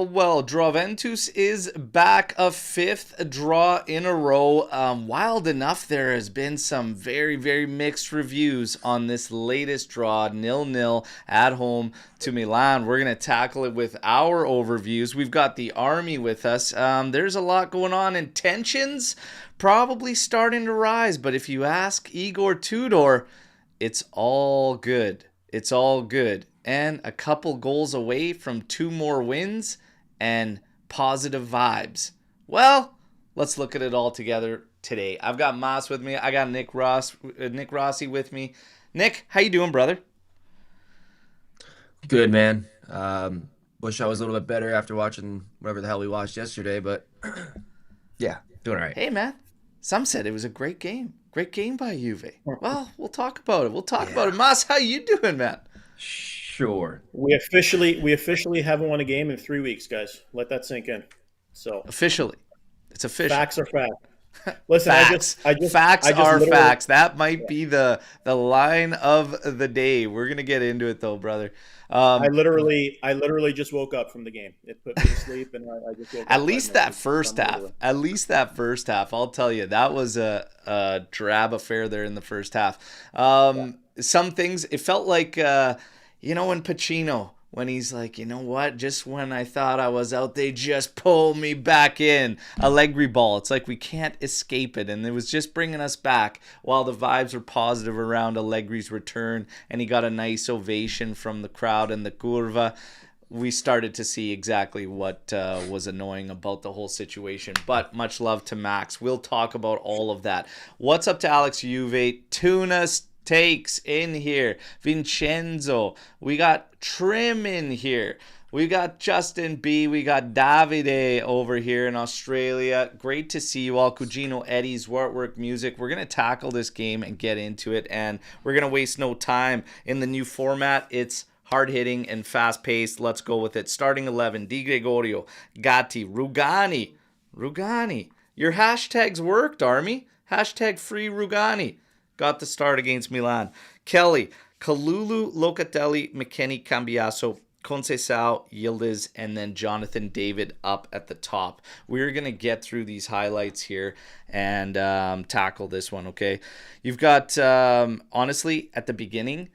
Well. Juventus is back, a fifth draw in a row. Wild enough, there has been some very, very mixed reviews on this latest draw, 0-0 at home to Milan. We're going to tackle it with our overviews. We've got the Army with us. There's a lot going on, and tensions probably starting to rise. But if you ask Igor Tudor, it's all good. It's all good. And a couple goals away from 2 more wins and positive vibes. Well, let's look at it all together today. I've got Mas with me. I got Nick Rossi with me. Nick, how you doing, brother? Good, man. Wish I was a little bit better after watching whatever the hell we watched yesterday, but yeah, doing all right. Hey, man. Some said it was a great game. Great game by Juve. Well, we'll talk about it. Mas, how you doing, man? Sure. We officially haven't won a game in 3 weeks, guys. Let that sink in. So Officially. It's official. facts are facts. Listen, Facts. I just Facts I just are literally- facts. That might be the line of the day. We're gonna get into it though, brother. I literally just woke up from the game. It put me to sleep, and I just woke up. At least that first half. At least that first half. I'll tell you, that was a drab affair there in the first half. Some things, it felt like, when Pacino, when he's like, you know what? Just when I thought I was out, they just pulled me back in. Allegri ball. It's like we can't escape it. And it was just bringing us back while the vibes were positive around Allegri's return. And he got a nice ovation from the crowd and the curva. We started to see exactly what was annoying about the whole situation. But much love to Max. We'll talk about all of that. What's up to Alex Juve? Tuna takes in here. Vincenzo. We got Trim in here. We got Justin B. We got Davide over here in Australia. Great to see you all. Cugino Eddie's Work Music. We're going to tackle this game and get into it. And we're going to waste no time in the new format. It's hard-hitting and fast-paced. Let's go with it. Starting 11. Di Gregorio. Gatti. Rugani. Your hashtags worked, Army. Hashtag free Rugani. Got the start against Milan. Kelly, Kalulu, Locatelli, McKennie, Cambiaso, Conceição, Yildiz, and then Jonathan David up at the top. We're going to get through these highlights here and tackle this one, okay? You've got, honestly, at the beginning,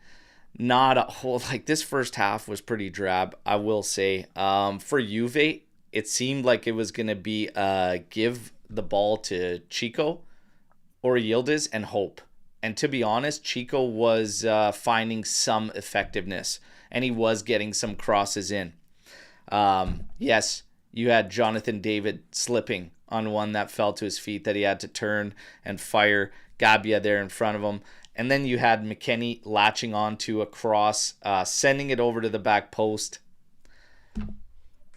not a whole, this first half was pretty drab, I will say. For Juve, it seemed like it was going to be give the ball to Chico or Yildiz and hope. And to be honest, Chico was finding some effectiveness, and he was getting some crosses in. Yes, you had Jonathan David slipping on one that fell to his feet that he had to turn and fire. Gabbia there in front of him. And then you had McKennie latching onto a cross, sending it over to the back post.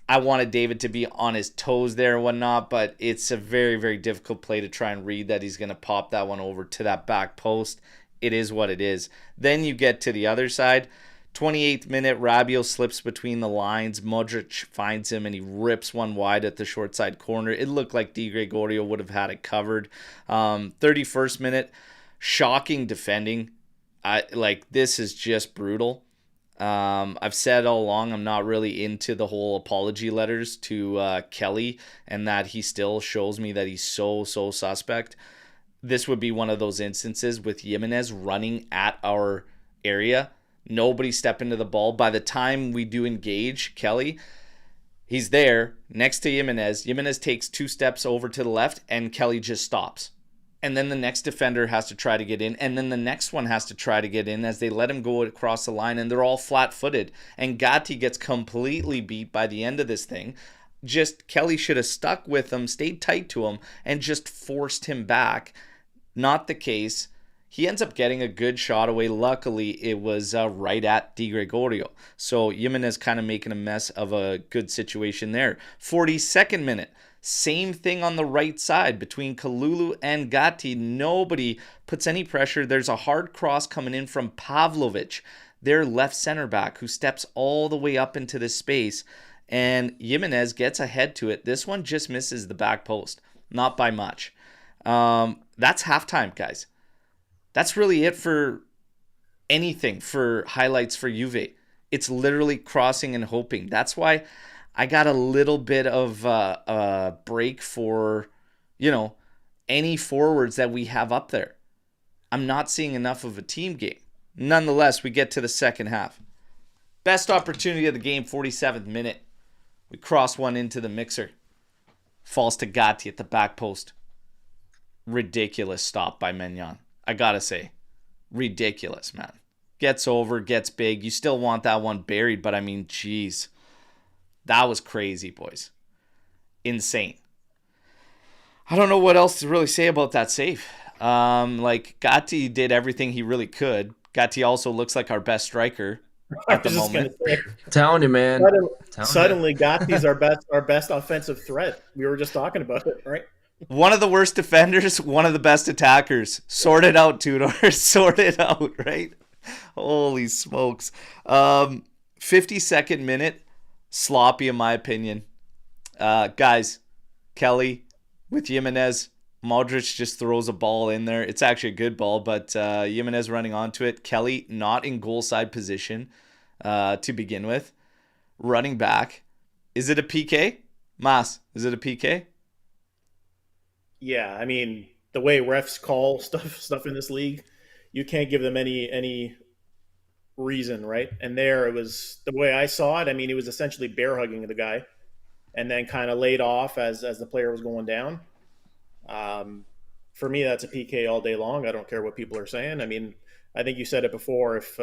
I wanted David to be on his toes there and whatnot, but it's a very, very difficult play to try and read that he's going to pop that one over to that back post. It is what it is. Then you get to the other side. 28th minute, Rabiot slips between the lines. Modric finds him, and he rips one wide at the short side corner. It looked like Di Gregorio would have had it covered. 31st minute, shocking defending. This is just brutal. I've said all along I'm not really into the whole apology letters to Kelly, and that he still shows me that he's so suspect. This would be one of those instances with Jimenez running at our area. Nobody step into the ball. By the time we do engage Kelly, he's there next to Jimenez. Jimenez takes 2 steps over to the left, and Kelly just stops. And then the next defender has to try to get in. And then the next one has to try to get in as they let him go across the line. And they're all flat-footed. And Gatti gets completely beat by the end of this thing. Just Kelly should have stuck with him, stayed tight to him, and just forced him back. Not the case. He ends up getting a good shot away. Luckily, it was right at Di Gregorio. So Jimenez kind of making a mess of a good situation there. 42nd minute. Same thing on the right side between Kalulu and Gatti. Nobody puts any pressure. There's a hard cross coming in from Pavlovic, their left center back, who steps all the way up into this space. And Jimenez gets ahead to it. This one just misses the back post. Not by much. That's halftime, guys. That's really it for anything, for highlights for Juve. It's literally crossing and hoping. That's why I got a little bit of a break for, any forwards that we have up there. I'm not seeing enough of a team game. Nonetheless, we get to the second half. Best opportunity of the game, 47th minute. We cross one into the mixer. Falls to Gatti at the back post. Ridiculous stop by Mignon. I gotta say, ridiculous, man. Gets over, gets big. You still want that one buried, but I mean, geez. That was crazy, boys. Insane. I don't know what else to really say about that save. Gatti did everything he really could. Gatti also looks like our best striker at the moment. Telling you, man. Suddenly, Gatti's our best offensive threat. We were just talking about it, right? One of the worst defenders, one of the best attackers. Sort it out, Tudor. Sort it out, right? Holy smokes. 52nd minute. Sloppy, in my opinion. Guys, Kelly with Jimenez. Modric just throws a ball in there. It's actually a good ball, but Jimenez running onto it. Kelly not in goal side position to begin with. Running back. Is it a PK? Mas, is it a PK? Yeah, I mean, the way refs call stuff in this league, you can't give them any reason, right? And there it was, the way I saw it, I mean, he was essentially bear hugging the guy and then kind of laid off as the player was going down. For me, that's a PK all day long. I don't care what people are saying. I mean, I think you said it before. If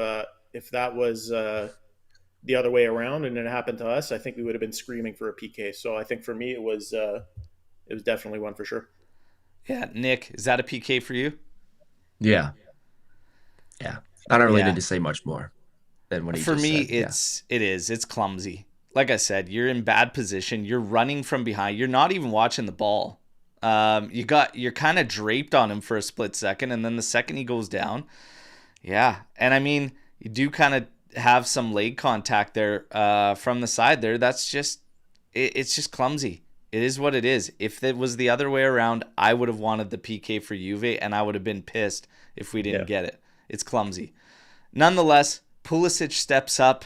that was the other way around and it happened to us, I think we would have been screaming for a PK. So I think for me, it was definitely one for sure. Yeah, Nick, is that a PK for you? Yeah. I don't really need to say much more than what he for just me, said. it's clumsy. Like I said, you're in bad position. You're running from behind. You're not even watching the ball. You're kind of draped on him for a split second, and then the second he goes down, and I mean, you do kind of have some leg contact there from the side there. That's just it's just clumsy. It is what it is. If it was the other way around, I would have wanted the PK for Juve, and I would have been pissed if we didn't get it. It's clumsy. Nonetheless, Pulisic steps up.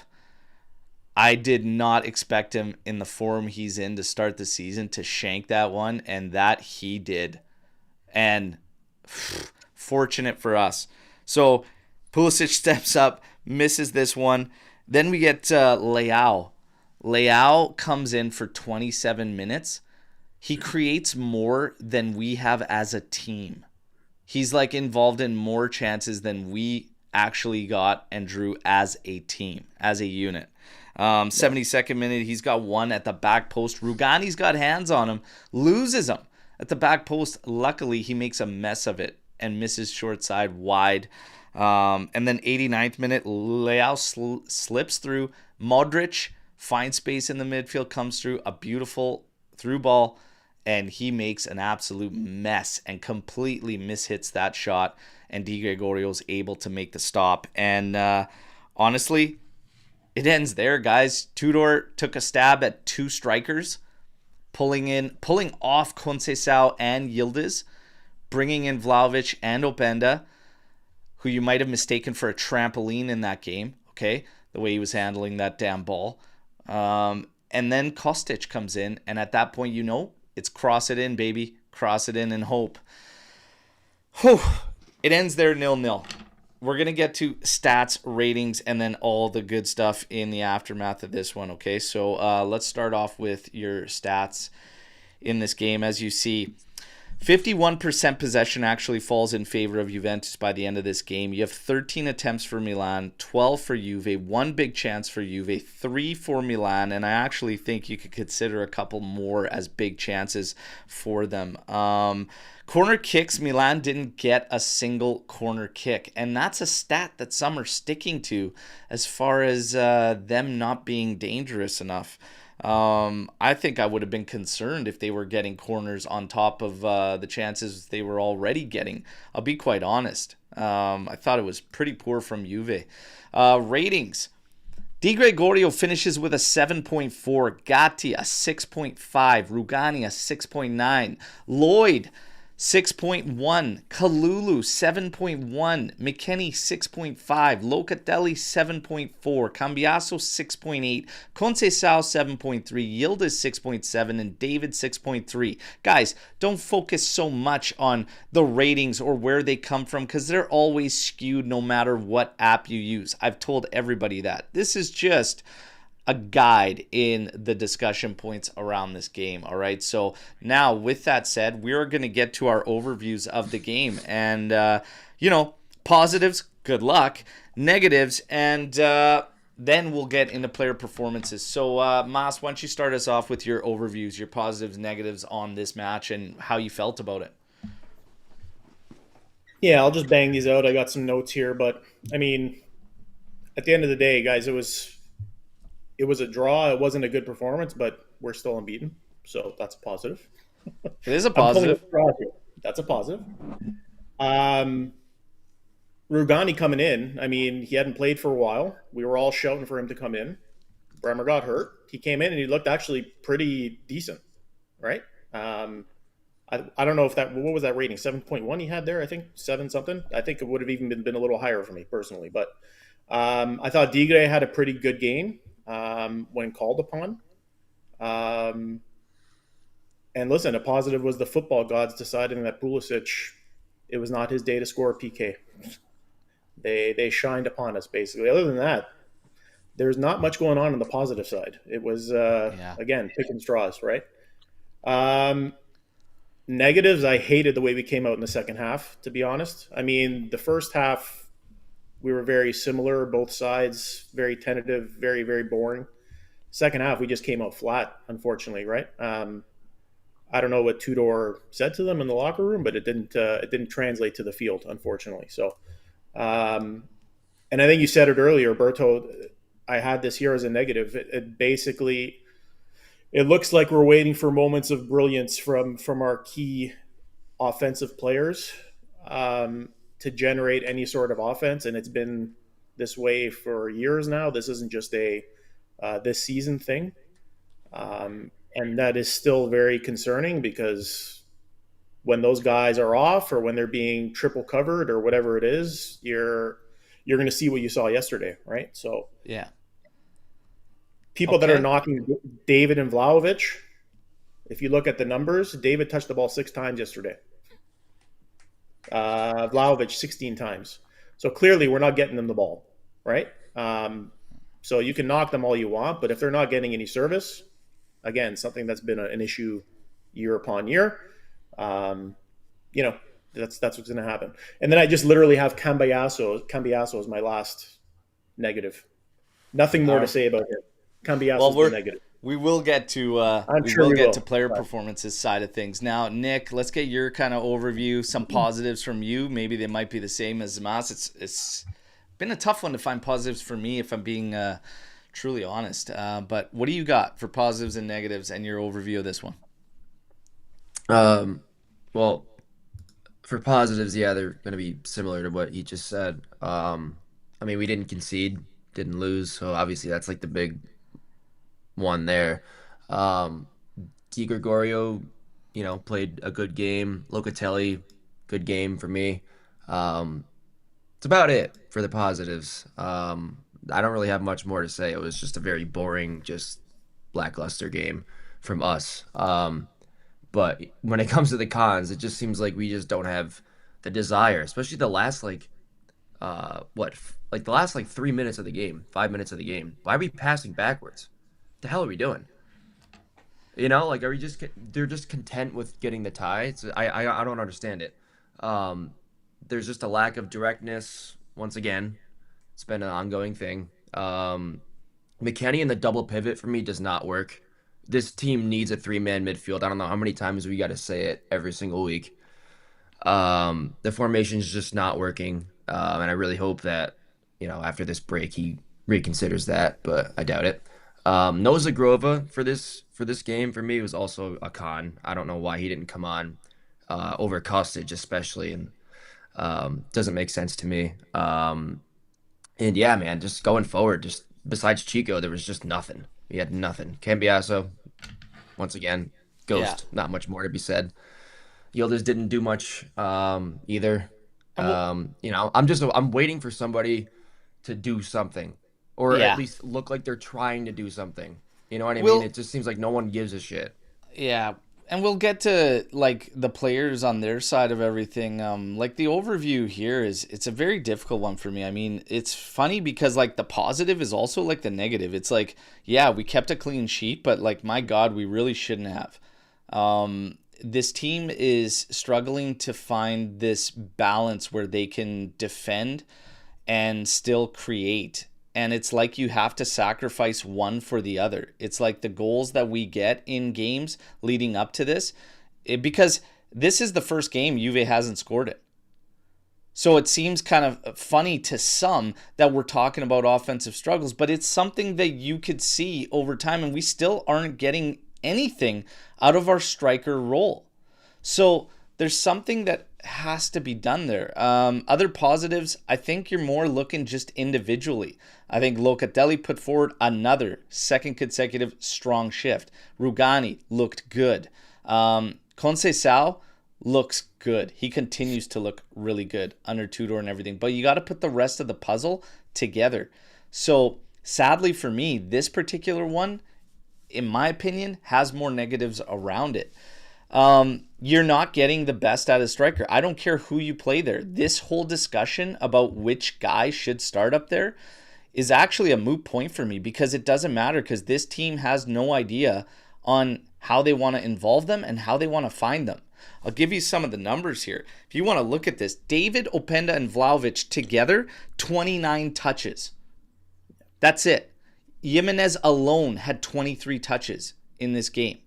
I did not expect him in the form he's in to start the season to shank that one, and that he did. And fortunate for us. So Pulisic steps up, misses this one. Then we get Leao. Leao comes in for 27 minutes. He creates more than we have as a team. He's like involved in more chances than we actually got and drew as a team, as a unit. 72nd minute, he's got one at the back post. Rugani's got hands on him, loses him at the back post. Luckily, he makes a mess of it and misses short side wide. And then 89th minute, Leao slips through. Modric finds space in the midfield, comes through a beautiful through ball, and he makes an absolute mess and completely mishits that shot. And Di Gregorio's able to make the stop. And honestly, it ends there, guys. Tudor took a stab at two strikers, pulling off Conceição and Yildiz, bringing in Vlahovic and Openda, who you might have mistaken for a trampoline in that game, okay? The way he was handling that damn ball. And then Kostic comes in, and at that point, it's cross it in, baby. Cross it in and hope. Whew. It ends there 0-0. We're going to get to stats, ratings, and then all the good stuff in the aftermath of this one, okay? So let's start off with your stats in this game. As you see, 51% possession actually falls in favor of Juventus by the end of this game. You have 13 attempts for Milan, 12 for Juve, 1 big chance for Juve, 3 for Milan, and I actually think you could consider a couple more as big chances for them. Corner kicks, Milan didn't get a single corner kick, and that's a stat that some are sticking to as far as them not being dangerous enough. I think I would have been concerned if they were getting corners on top of the chances they were already getting. I'll be quite honest. I thought it was pretty poor from Juve. Ratings. Di Gregorio finishes with a 7.4. Gatti a 6.5. Rugani a 6.9. Lloyd 6.1. Kalulu, 7.1. McKenny, 6.5. Locatelli, 7.4. Cambiaso, 6.8. Conceição, 7.3. Yildiz, 6.7. And David, 6.3. Guys, don't focus so much on the ratings or where they come from, because they're always skewed no matter what app you use. I've told everybody that. This is just a guide in the discussion points around this game. All right. So now, with that said, we're going to get to our overviews of the game, and positives, good luck, negatives, and then we'll get into player performances. So Mas, why don't you start us off with your overviews, your positives, negatives on this match, and how you felt about it? Yeah, I'll just bang these out. I got some notes here, but I mean, at the end of the day, guys, it was a draw. It wasn't a good performance, but we're still unbeaten, so that's a positive. It is a positive. That's a positive. Rugani coming in. I mean, he hadn't played for a while. We were all shouting for him to come in. Bremer got hurt. He came in and he looked actually pretty decent, right? I don't know if what was that rating? 7.1 he had there, I think, 7 something. I think it would have even been a little higher for me personally, but I thought Digre had a pretty good game when called upon. And listen, a positive was the football gods deciding that Pulisic, it was not his day to score a PK. They shined upon us, basically. Other than that, there's not much going on the positive side. It was, again, picking straws, right? Negatives, I hated the way we came out in the second half, to be honest. I mean, the first half, we were very similar, both sides, very tentative, very, very boring. Second half, we just came out flat, unfortunately, right? I don't know what Tudor said to them in the locker room, but it didn't translate to the field, unfortunately. So, and I think you said it earlier, Berto, I had this here as a negative. It basically, it looks like we're waiting for moments of brilliance from our key offensive players to generate any sort of offense, and it's been this way for years now. This isn't just a this season thing, and that is still very concerning, because when those guys are off or when they're being triple covered or whatever it is, you're going to see what you saw yesterday, right? So yeah, people that are knocking David and Vlahovic, if you look at the numbers, David touched the ball 6 times yesterday. Vlahovic 16 times. So clearly we're not getting them the ball, right? So you can knock them all you want, but if they're not getting any service, again, something that's been an issue year upon year, that's what's going to happen. And then I just literally have Cambiaso as my last negative. Nothing more to say about him. Cambiaso's the negative. We will get to player performances side of things. Now, Nick, let's get your kind of overview, some positives from you. Maybe they might be the same as Mas. It's been a tough one to find positives for me, if I'm being truly honest. But what do you got for positives and negatives and your overview of this one? Well, for positives, yeah, they're going to be similar to what he just said. I mean, we didn't concede, didn't lose, so obviously that's like the big one there. Di Gregorio, played a good game. Locatelli, good game for me. It's about it for the positives. I don't really have much more to say. It was just a very boring, just lackluster game from us. But when it comes to the cons, it just seems like we just don't have the desire, especially the last the last 3 minutes of the game, 5 minutes of the game. Why are we passing backwards? The hell are we doing? Are we they're just content with getting the tie? I don't understand it. There's just a lack of directness. Once again, it's been an ongoing thing. McKenny in the double pivot for me does not work. This team needs a 3-man midfield. I don't know how many times we got to say it every single week. The formation is just not working. And I really hope that, after this break, he reconsiders that, but I doubt it. No Zagrova for this game for me was also a con. I don't know why he didn't come on over Kostic especially, and doesn't make sense to me. And yeah, man, just going forward, just besides Chico, there was just nothing. We had nothing. Cambiaso, once again, ghost. Yeah. Not much more to be said. Yildiz didn't do much either. And we'll, I'm waiting for somebody to do something, or at yeah, least look like they're trying to do something. You know what I mean? we'll It just seems like no one gives a shit. Yeah, and we'll get to like the players on their side of everything. Like the overview here is it's a very difficult one for me. I mean, it's funny because like the positive is also like the negative. It's like, yeah, we kept a clean sheet, but like my God, we really shouldn't have. This team is struggling to find this balance where they can defend and still create. And it's like you have to sacrifice one for the other. It's like the goals that we get in games leading up to this, because this is the first game Juve hasn't scored it. So it seems kind of funny to some that we're talking about offensive struggles, but it's something that you could see over time, and we still aren't getting anything out of our striker role. So there's something that has to be done there. Other positives, I think you're more looking just individually. I think Locatelli put forward another second consecutive strong shift. Rugani looked good. Conceição looks good. He continues to look really good under Tudor and everything. But you got to put the rest of the puzzle together. So sadly for me, this particular one, in my opinion, has more negatives around it. You're not getting the best out of striker. I don't care who you play there. This whole discussion about which guy should start up there is actually a moot point for me, because it doesn't matter, because this team has no idea on how they want to involve them and how they want to find them. I'll give you some of the numbers here. If you want to look at this, David, Openda, and Vlahovic together, 29 touches. That's it. Jimenez alone had 23 touches in this game.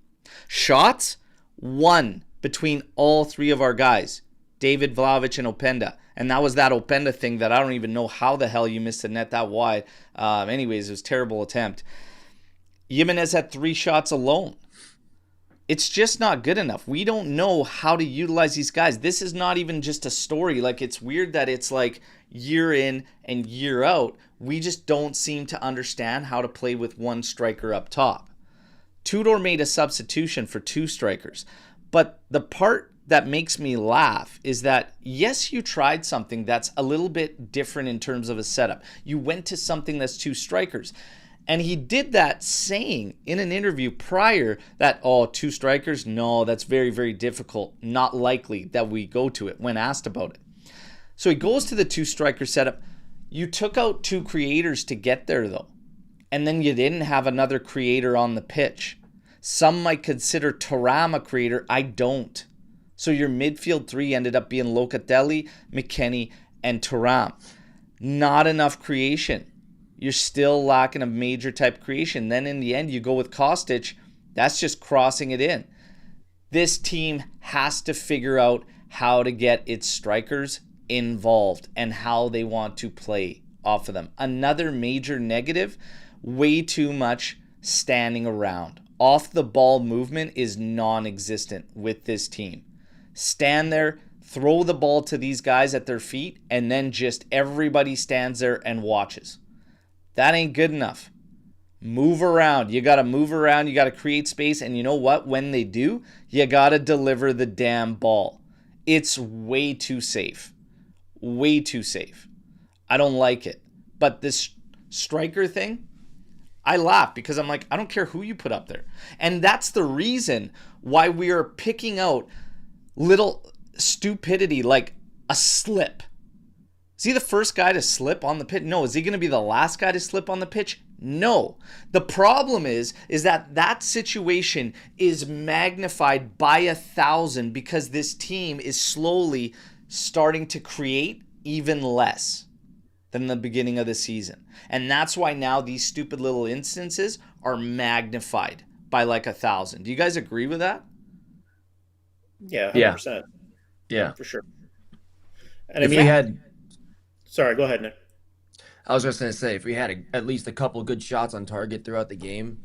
Shots, 1 between all three of our guys, David, Vlahovic, and Openda. And that was that Openda thing that I don't even know how the hell you missed the net that wide. Anyways, it was a terrible attempt. Jimenez had 3 shots alone. It's just not good enough. We don't know how to utilize these guys. This is not even just a story. Like, it's weird that it's like year in and year out. We just don't seem to understand how to play with one striker up top. Tudor made a substitution for 2 strikers. But the part that makes me laugh is that, yes, you tried something that's a little bit different in terms of a setup. You went to something that's 2 strikers. And he did that saying in an interview prior that, 2 strikers? No, that's very, very difficult. Not likely that we go to it when asked about it. So he goes to the 2 striker setup. You took out 2 creators to get there, though. And then you didn't have another creator on the pitch. Some might consider Thuram a creator. I don't. So your midfield 3 ended up being Locatelli, McKennie, and Thuram. Not enough creation. You're still lacking a major type creation. Then in the end, you go with Kostic. That's just crossing it in. This team has to figure out how to get its strikers involved and how they want to play off of them. Another major negative, way too much standing around. Off the ball movement is non-existent with this team. Stand there, throw the ball to these guys at their feet, and then just everybody stands there and watches. That ain't good enough. Move around. You got to move around. You got to create space. And you know what? When they do, you got to deliver the damn ball. It's way too safe. Way too safe. I don't like it. But this striker thing, I laugh because I'm like, I don't care who you put up there. And that's the reason why we are picking out little stupidity like a slip. Is he the first guy to slip on the pitch? No. Is he going to be the last guy to slip on the pitch? No. The problem is that situation is magnified by 1,000 because this team is slowly starting to create even less than the beginning of the season. And that's why now these stupid little instances are magnified by like 1,000. Do you guys agree with that? Yeah, 100%. Yeah. For sure. And if we had... Sorry, go ahead, Nick. I was just going to say, if we had at least a couple good shots on target throughout the game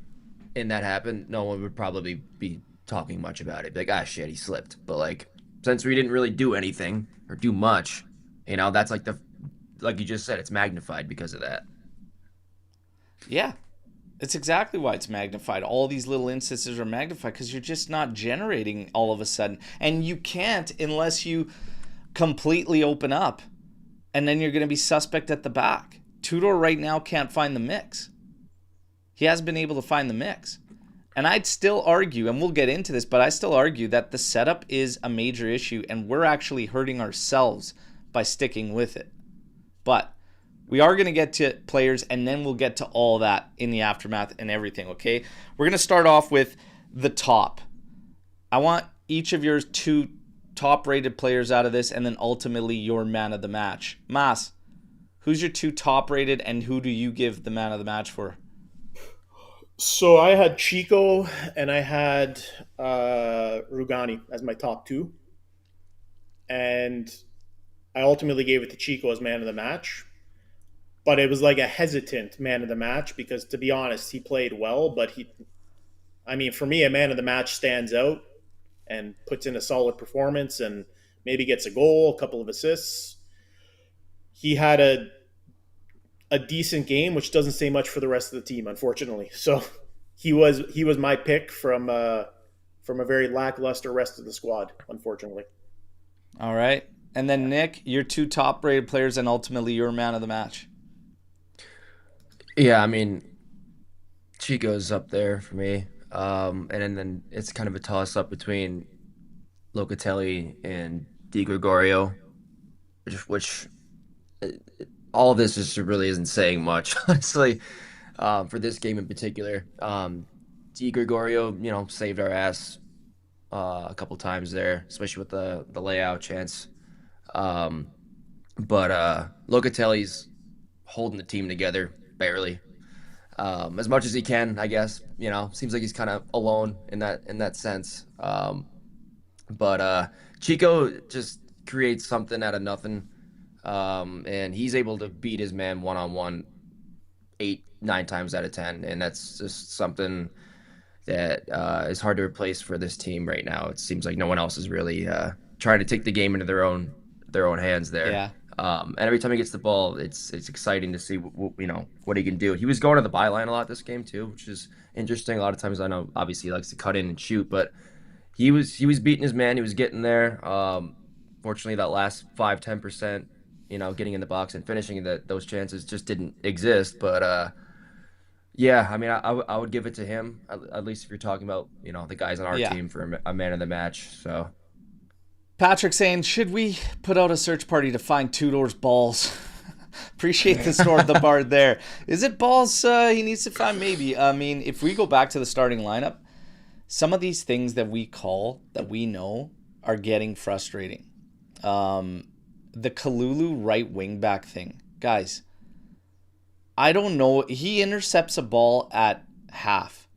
and that happened, no one would probably be talking much about it. Like, shit, he slipped. But, like, since we didn't really do anything or do much, that's like you just said, it's magnified because of that. Yeah. It's exactly why it's magnified. All these little instances are magnified because you're just not generating all of a sudden. And you can't unless you completely open up. And then you're going to be suspect at the back. Tudor right now can't find the mix. He hasn't been able to find the mix. And I'd still argue, and we'll get into this, but I still argue that the setup is a major issue and we're actually hurting ourselves by sticking with it. But we are going to get to players, and then we'll get to all that in the aftermath and everything, okay? We're going to start off with the top. I want each of your 2 top-rated players out of this, and then ultimately your man of the match. Mas, who's your 2 top-rated, and who do you give the man of the match for? So I had Chico and I had Rugani as my top 2. And I ultimately gave it to Chico as man of the match. But it was like a hesitant man of the match because, to be honest, he played well. But for me, a man of the match stands out and puts in a solid performance and maybe gets a goal, a couple of assists. He had a decent game, which doesn't say much for the rest of the team, unfortunately. So he was my pick from a very lackluster rest of the squad, unfortunately. All right. And then, Nick, your 2 top-rated players and ultimately your man of the match. Yeah, Chico's up there for me. And then it's kind of a toss-up between Locatelli and Di Gregorio, which all of this just really isn't saying much, honestly, for this game in particular. Di Gregorio, saved our ass a couple times there, especially with the layout chance. But Locatelli's holding the team together, barely. As much as he can, I guess. Seems like he's kind of alone in that sense. But Chico just creates something out of nothing. And he's able to beat his man one-on-one 8-9 times out of 10. And that's just something that is hard to replace for this team right now. It seems like no one else is really trying to take the game into their own hands there. Yeah. And every time he gets the ball, it's exciting to see what he can do. He was going to the byline a lot this game too, which is interesting. A lot of times I know obviously he likes to cut in and shoot, but he was beating his man. He was getting there. Fortunately, that last 5-10%, getting in the box and finishing those chances just didn't exist. But yeah, I would give it to him, at least if you're talking about the guys on our team for a man of the match. So. Patrick saying, should we put out a search party to find Tudor's balls? Appreciate the store of the bard there. Is it balls he needs to find? Maybe. If we go back to the starting lineup, some of these things that we call, that we know, are getting frustrating. The Kalulu right wing back thing. Guys, I don't know. He intercepts a ball at half.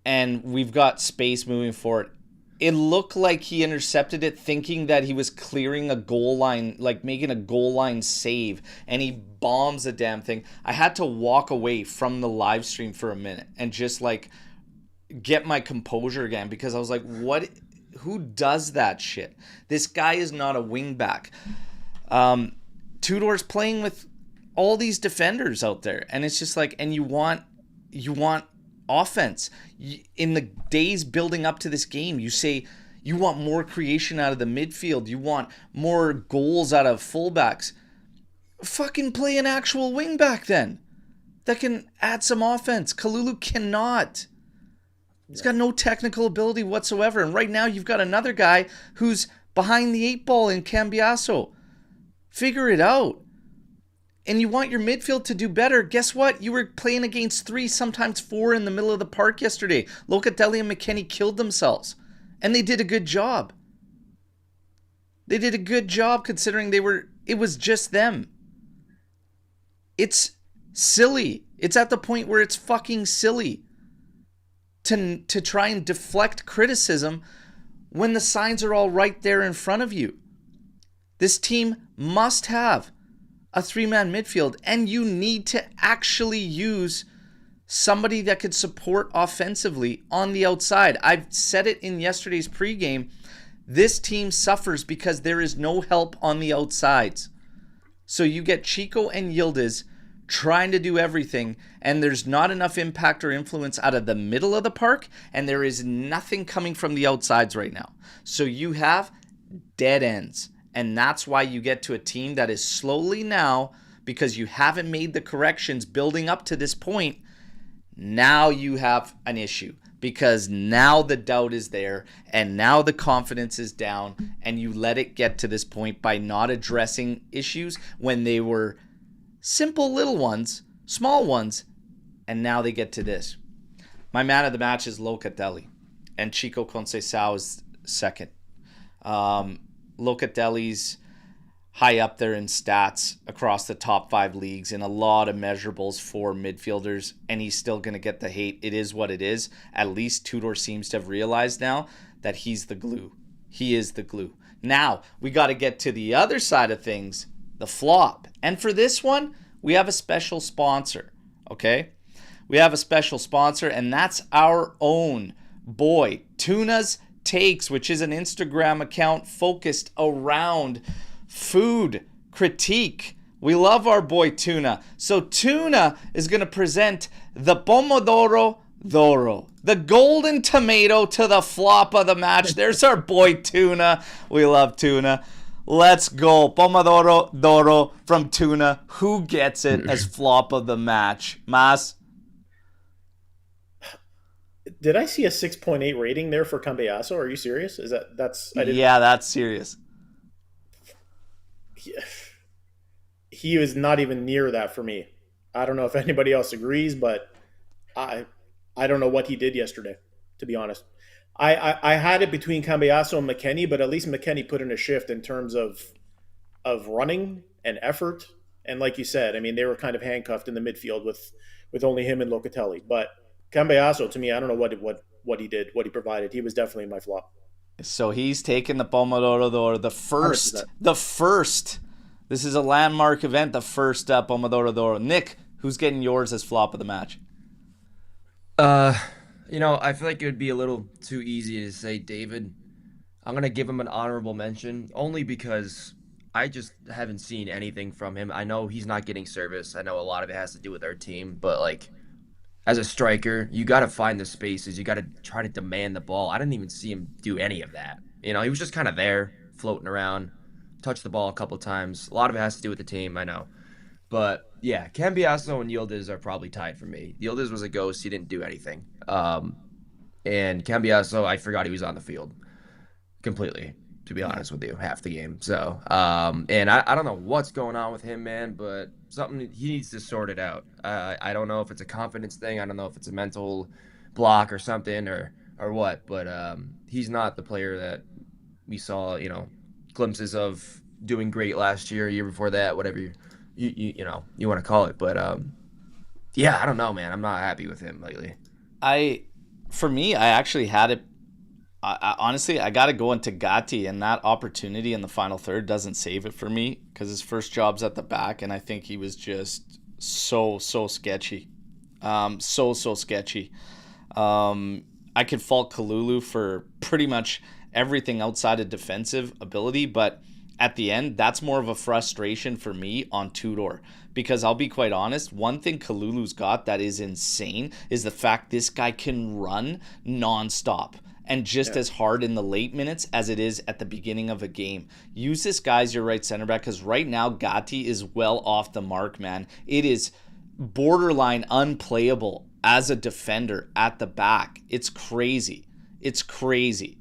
And we've got space moving forward. It looked like he intercepted it thinking that he was clearing a goal line, like making a goal line save, and he bombs the damn thing. I had to walk away from the live stream for a minute and just get my composure again because I was like, what? Who does that shit? This guy is not a wingback. Tudor's playing with all these defenders out there, and it's just and you want offense. In the days building up to this game, you say you want more creation out of the midfield. You want more goals out of fullbacks. Fucking play an actual wingback then that can add some offense. Kalulu cannot. He's got no technical ability whatsoever. And right now you've got another guy who's behind the 8 ball in Cambiasso. Figure it out. And you want your midfield to do better. Guess what? You were playing against 3, sometimes 4 in the middle of the park yesterday. Locatelli and McKennie killed themselves. And they did a good job. They did a good job considering it was just them. It's silly. It's at the point where it's fucking silly to try and deflect criticism when the signs are all right there in front of you. This team must have a 3-man midfield, and you need to actually use somebody that could support offensively on the outside. I've said it in yesterday's pregame. This team suffers because there is no help on the outsides. So you get Chico and Yildiz trying to do everything, and there's not enough impact or influence out of the middle of the park, and there is nothing coming from the outsides right now. So you have dead ends, and that's why you get to a team that is slowly now, because you haven't made the corrections building up to this point, now you have an issue. Because now the doubt is there, and now the confidence is down, and you let it get to this point by not addressing issues when they were simple little ones, small ones, and now they get to this. My man of the match is Locatelli, and Chico Conceição is second. Locatelli's high up there in stats across the top 5 leagues in a lot of measurables for midfielders, and he's still going to get the hate. It is what it is. At least Tudor seems to have realized now that he's the glue. He is the glue. Now, we got to get to the other side of things, the flop. And for this one, we have a special sponsor, okay? We have a special sponsor, and that's our own boy, Tuna's Takes, which is an Instagram account focused around food critique. We love our boy Tuna. So Tuna is going to present the Pomodoro Doro, the golden tomato to the flop of the match. There's our boy Tuna. We love Tuna. Let's go. Pomodoro Doro from Tuna. Who gets it as flop of the match? Mas? Did I see a 6.8 rating there for Cambiasso? Are you serious? That's Yeah, that's serious. He was not even near that for me. I don't know if anybody else agrees, but I don't know what he did yesterday, to be honest. I had it between Cambiasso and McKennie, but at least McKennie put in a shift in terms of running and effort. And like you said, I mean, they were kind of handcuffed in the midfield with only him and Locatelli. But Cambiasso, to me, I don't know what he did, what he provided. He was definitely my flop. So he's taken the Pomodoro d'Oro, the first. This is a landmark event, the first Pomodoro d'Oro. Nick, who's getting yours as flop of the match? I feel like it would be a little too easy to say David. I'm going to give him an honorable mention only because I just haven't seen anything from him. I know he's not getting service. I know a lot of it has to do with our team, but like as a striker, you got to find the spaces. You got to try to demand the ball. I didn't even see him do any of that. He was just kind of there, floating around, touched the ball a couple times. A lot of it has to do with the team, I know. But yeah, Cambiasso and Yildiz are probably tied for me. Yildiz was a ghost. He didn't do anything. And Cambiasso, I forgot he was on the field completely, to be honest with you, half the game. So, and I don't know what's going on with him, man, but something he needs to sort it out. I don't know if it's a confidence thing. I don't know if it's a mental block or something or what, but he's not the player that we saw, glimpses of doing great last year before that, whatever you want to call it. But yeah, I don't know, man. I'm not happy with him lately. For me, I actually had it. Honestly, I got to go into Gatti, and that opportunity in the final third doesn't save it for me because his first job's at the back, and I think he was just so sketchy. So sketchy. I could fault Kalulu for pretty much everything outside of defensive ability, but at the end, that's more of a frustration for me on Tudor. Because I'll be quite honest, one thing Kalulu's got that is insane is the fact this guy can run nonstop and just as hard in the late minutes as it is at the beginning of a game. Use this guy as your right center back because right now Gatti is well off the mark, man. It is borderline unplayable as a defender at the back. It's crazy. It's crazy.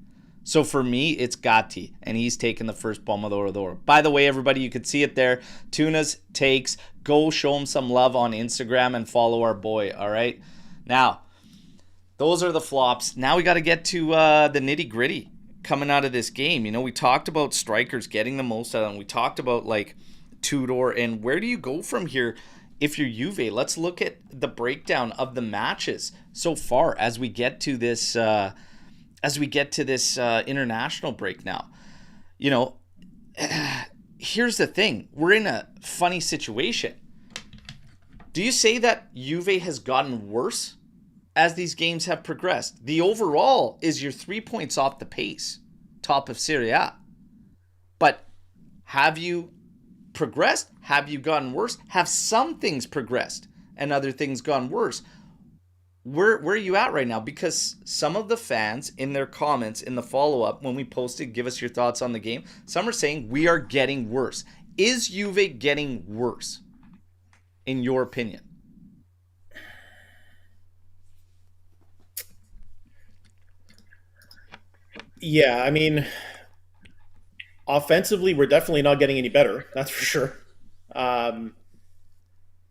So for me, it's Gatti, and he's taken the first Pomodoro d'Oro. By the way, everybody, you could see it there. Tuna's Takes. Go show him some love on Instagram and follow our boy, all right? Now, those are the flops. Now we got to get to the nitty-gritty coming out of this game. We talked about strikers getting the most out of them. We talked about, Tudor, and where do you go from here if you're Juve? Let's look at the breakdown of the matches so far as we get to this international break now. Here's the thing. We're in a funny situation. Do you say that Juve has gotten worse as these games have progressed? The overall is you're 3 points off the pace, top of Serie A. But have you progressed? Have you gotten worse? Have some things progressed and other things gone worse? Where are you at right now? Because some of the fans in their comments in the follow-up when we posted, give us your thoughts on the game, some are saying we are getting worse. Is Juve getting worse, in your opinion? Yeah, I mean, offensively, we're definitely not getting any better. That's for sure. Um,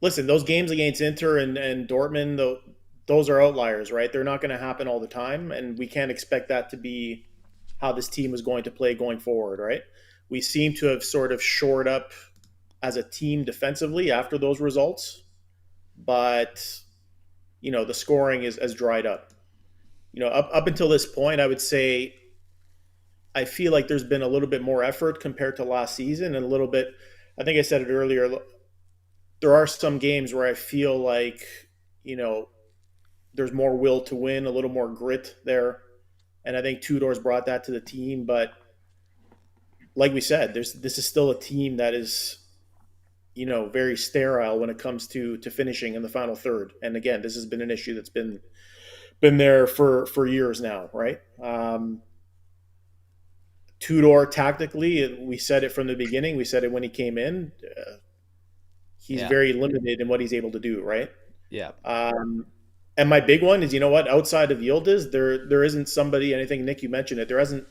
Listen, those games against Inter and Dortmund, those are outliers, right? They're not going to happen all the time, and we can't expect that to be how this team is going to play going forward, right? We seem to have sort of shored up as a team defensively after those results, but the scoring has dried up. Up until this point, I would say I feel like there's been a little bit more effort compared to last season, and a little bit. I think I said it earlier. There are some games where I feel like there's more will to win, a little more grit there, and I think Tudor's brought that to the team. But like we said, this is still a team that is very sterile when it comes to finishing in the final third. And again, this has been an issue that's been there for years now, right? Tudor tactically, we said it from the beginning. We said it when he came in. He's very limited in what he's able to do, right? Yeah. And my big one is, outside of Yildiz, there isn't somebody, and I think Nick, you mentioned it. There isn't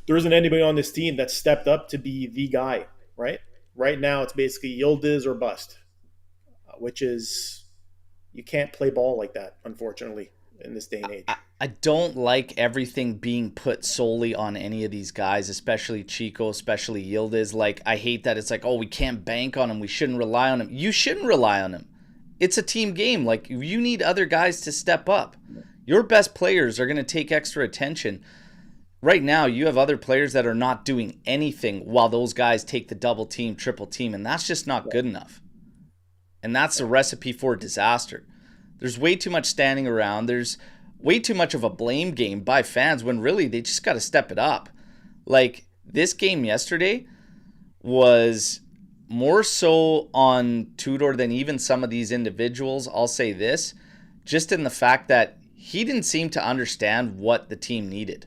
anybody on this team that stepped up to be the guy, right? Right now, it's basically Yildiz or bust, which is you can't play ball like that, unfortunately, in this day and age. I don't like everything being put solely on any of these guys, especially Chico, especially Yildiz. Like, I hate that it's like, oh, we can't bank on him. We shouldn't rely on him. You shouldn't rely on him. It's a team game. Like, you need other guys to step up. Your best players are going to take extra attention. Right now, you have other players that are not doing anything while those guys take the double team, triple team, and that's just not good enough. And that's a recipe for disaster. There's way too much standing around. There's way too much of a blame game by fans when really they just got to step it up. Like, this game yesterday was more so on Tudor than even some of these individuals. I'll say this, just in the fact that he didn't seem to understand what the team needed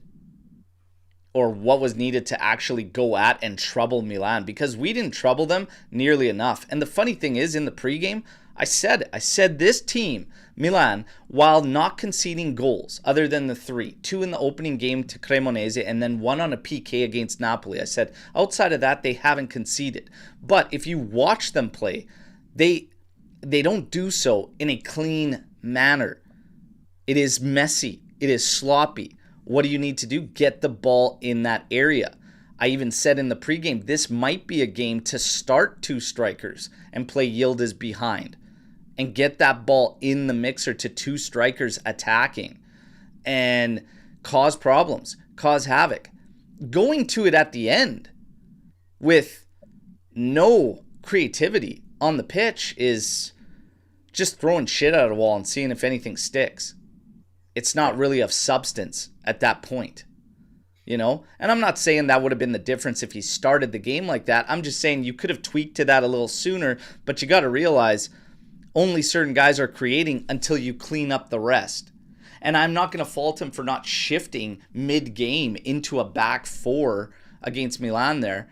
or what was needed to actually go at and trouble Milan, because we didn't trouble them nearly enough. And the funny thing is, in the pregame, I said this team, Milan, while not conceding goals, other than the 2 in the opening game to Cremonese and then 1 on a PK against Napoli, I said, outside of that, they haven't conceded. But if you watch them play, they don't do so in a clean manner. It is messy. It is sloppy. What do you need to do? Get the ball in that area. I even said in the pregame, this might be a game to start 2 strikers and play Yildiz behind and get that ball in the mixer to 2 strikers attacking and cause problems, cause havoc. Going to it at the end with no creativity on the pitch is just throwing shit at a wall and seeing if anything sticks. It's not really of substance at that point, And I'm not saying that would have been the difference if he started the game like that. I'm just saying you could have tweaked to that a little sooner, but you got to realize only certain guys are creating until you clean up the rest. And I'm not going to fault him for not shifting mid-game into a back 4 against Milan there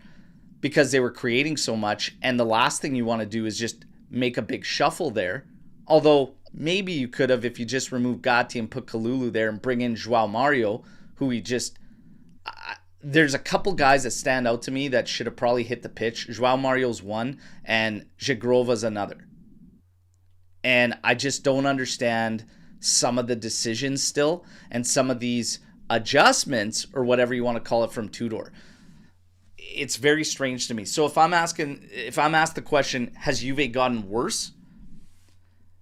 because they were creating so much. And the last thing you want to do is just make a big shuffle there. Although maybe you could have if you just remove Gatti and put Kalulu there and bring in João Mario, who he just... there's a couple guys that stand out to me that should have probably hit the pitch. João Mario's one and Jagrova's another. And I just don't understand some of the decisions still and some of these adjustments or whatever you want to call it from Tudor. It's very strange to me. So if I'm asked the question, has Juve gotten worse?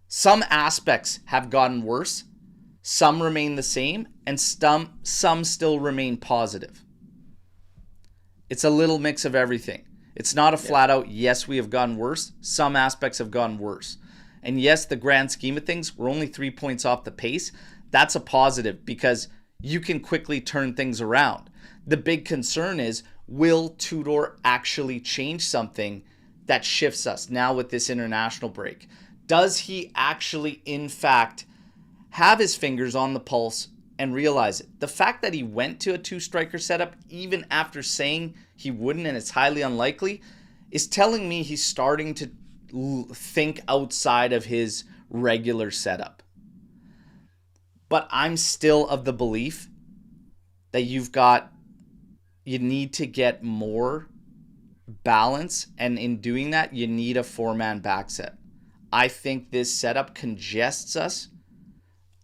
Some aspects have gotten worse. Some remain the same, and some still remain positive. It's a little mix of everything. It's not a flat out, yes, we have gotten worse. Some aspects have gotten worse. And yes, the grand scheme of things, we're only 3 points off the pace. That's a positive because you can quickly turn things around. The big concern is, will Tudor actually change something that shifts us now with this international break? Does he actually, in fact, have his fingers on the pulse and realize it? The fact that he went to a 2-striker setup, even after saying he wouldn't and it's highly unlikely, is telling me he's starting to think outside of his regular setup. But I'm still of the belief that you need to get more balance, and in doing that, you need a 4-man back set. I think this setup congests us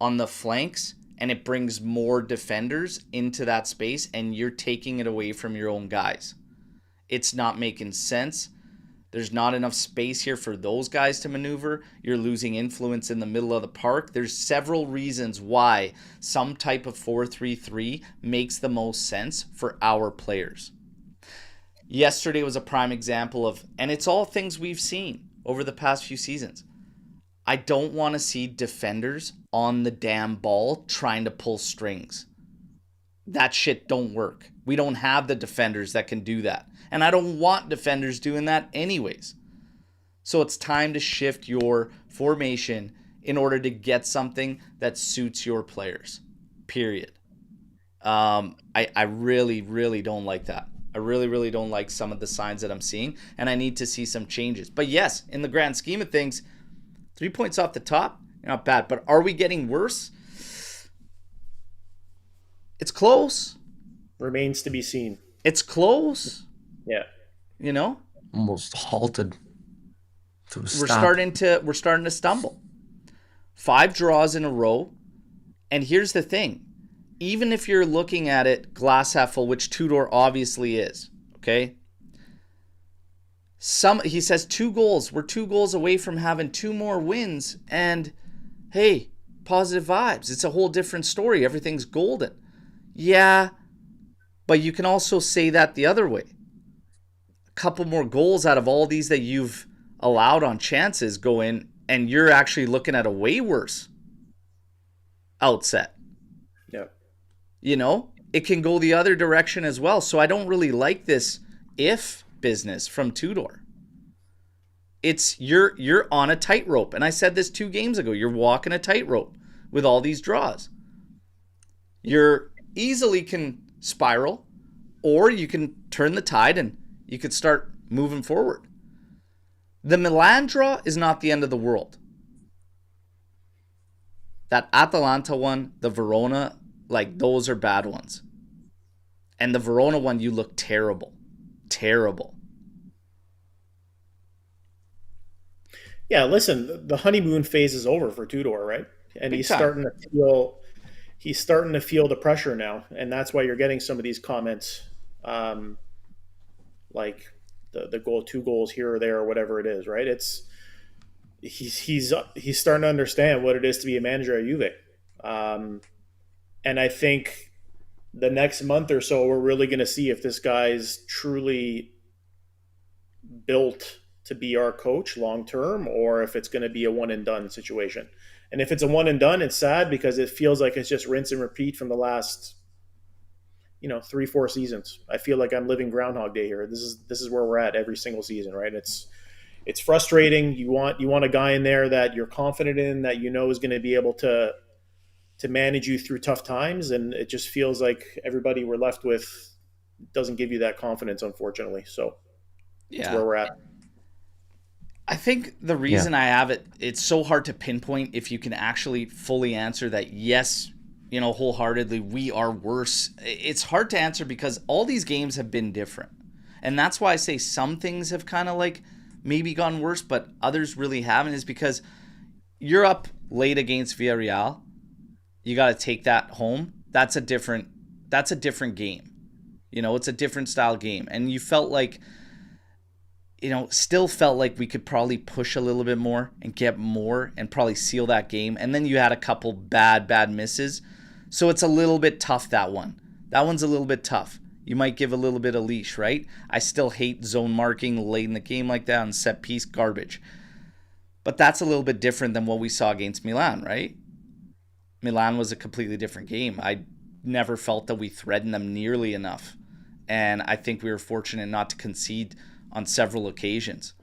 on the flanks, and it brings more defenders into that space, and you're taking it away from your own guys. It's not making sense. There's not enough space here for those guys to maneuver. You're losing influence in the middle of the park. There's several reasons why some type of 4-3-3 makes the most sense for our players. Yesterday was a prime example of, and it's all things we've seen over the past few seasons. I don't want to see defenders on the damn ball trying to pull strings. That shit don't work. We don't have the defenders that can do that. And I don't want defenders doing that anyways. So it's time to shift your formation in order to get something that suits your players. Period. I really, really don't like that. I really, really don't like some of the signs that I'm seeing, and I need to see some changes. But yes, in the grand scheme of things, 3 points off the top, not bad. But are we getting worse? It's close. Remains to be seen. It's close. Yeah. You know? Almost halted. We're starting to stumble. 5 draws in a row. And here's the thing. Even if you're looking at it glass half full, which Tudor obviously is, okay? He says 2 goals. We're 2 goals away from having 2 more wins. And, hey, positive vibes. It's a whole different story. Everything's golden. Yeah, but you can also say that the other way. A couple more goals out of all these that you've allowed on chances go in, and you're actually looking at a way worse outset. Yeah. You know, it can go the other direction as well. So I don't really like this if business from Tudor. It's you're on a tightrope. And I said this 2 games ago. You're walking a tightrope with all these draws. You're easily can spiral, or you can turn the tide and you could start moving forward. The Milan draw is not the end of the world. That Atalanta one, the Verona, like those are bad ones. And the Verona one, you look terrible. Terrible. Yeah, listen, the honeymoon phase is over for Tudor, right? And Big he's time. starting to feel the pressure now, and that's why you're getting some of these comments, like the goal, 2 goals here or there or whatever it is, right? He's starting to understand what it is to be a manager at Juve, and I think the next month or so we're really going to see if this guy's truly built to be our coach long term, or if it's going to be a one and done situation. And if it's a one and done, it's sad because it feels like it's just rinse and repeat from the last, 3-4 seasons. I feel like I'm living Groundhog Day here. This is where we're at every single season, right? It's frustrating. You want a guy in there that you're confident in, that is going to be able to manage you through tough times, and it just feels like everybody we're left with doesn't give you that confidence, unfortunately. So that's where we're at. I think the reason I have it's so hard to pinpoint if you can actually fully answer that, yes, wholeheartedly, we are worse. It's hard to answer because all these games have been different. And that's why I say some things have kind of like maybe gone worse, but others really haven't, is because you're up late against Villarreal. You got to take that home. That's a different game. It's a different style game. And you felt like, still felt like we could probably push a little bit more and get more and probably seal that game. And then you had a couple bad misses. So it's a little bit tough, that one. That one's a little bit tough. You might give a little bit of leash, right? I still hate zone marking late in the game like that and set piece garbage. But that's a little bit different than what we saw against Milan, right? Milan was a completely different game. I never felt that we threatened them nearly enough. And I think we were fortunate not to concede on several occasions.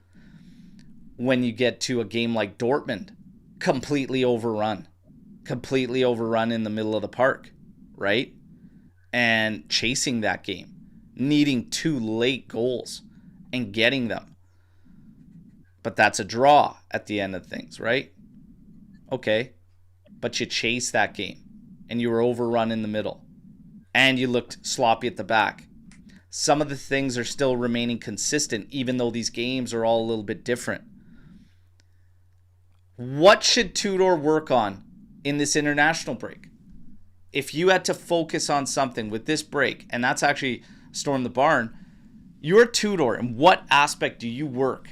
when you get to a game like Dortmund, completely overrun in the middle of the park, right? And chasing that game, needing 2 late goals and getting them. But that's a draw at the end of things, right? Okay. But you chased that game and you were overrun in the middle and you looked sloppy at the back. Some of the things are still remaining consistent, even though these games are all a little bit different. What should Tudor work on in this international break? If you had to focus on something with this break, and that's actually Storm the Barn, you're Tudor, and what aspect do you work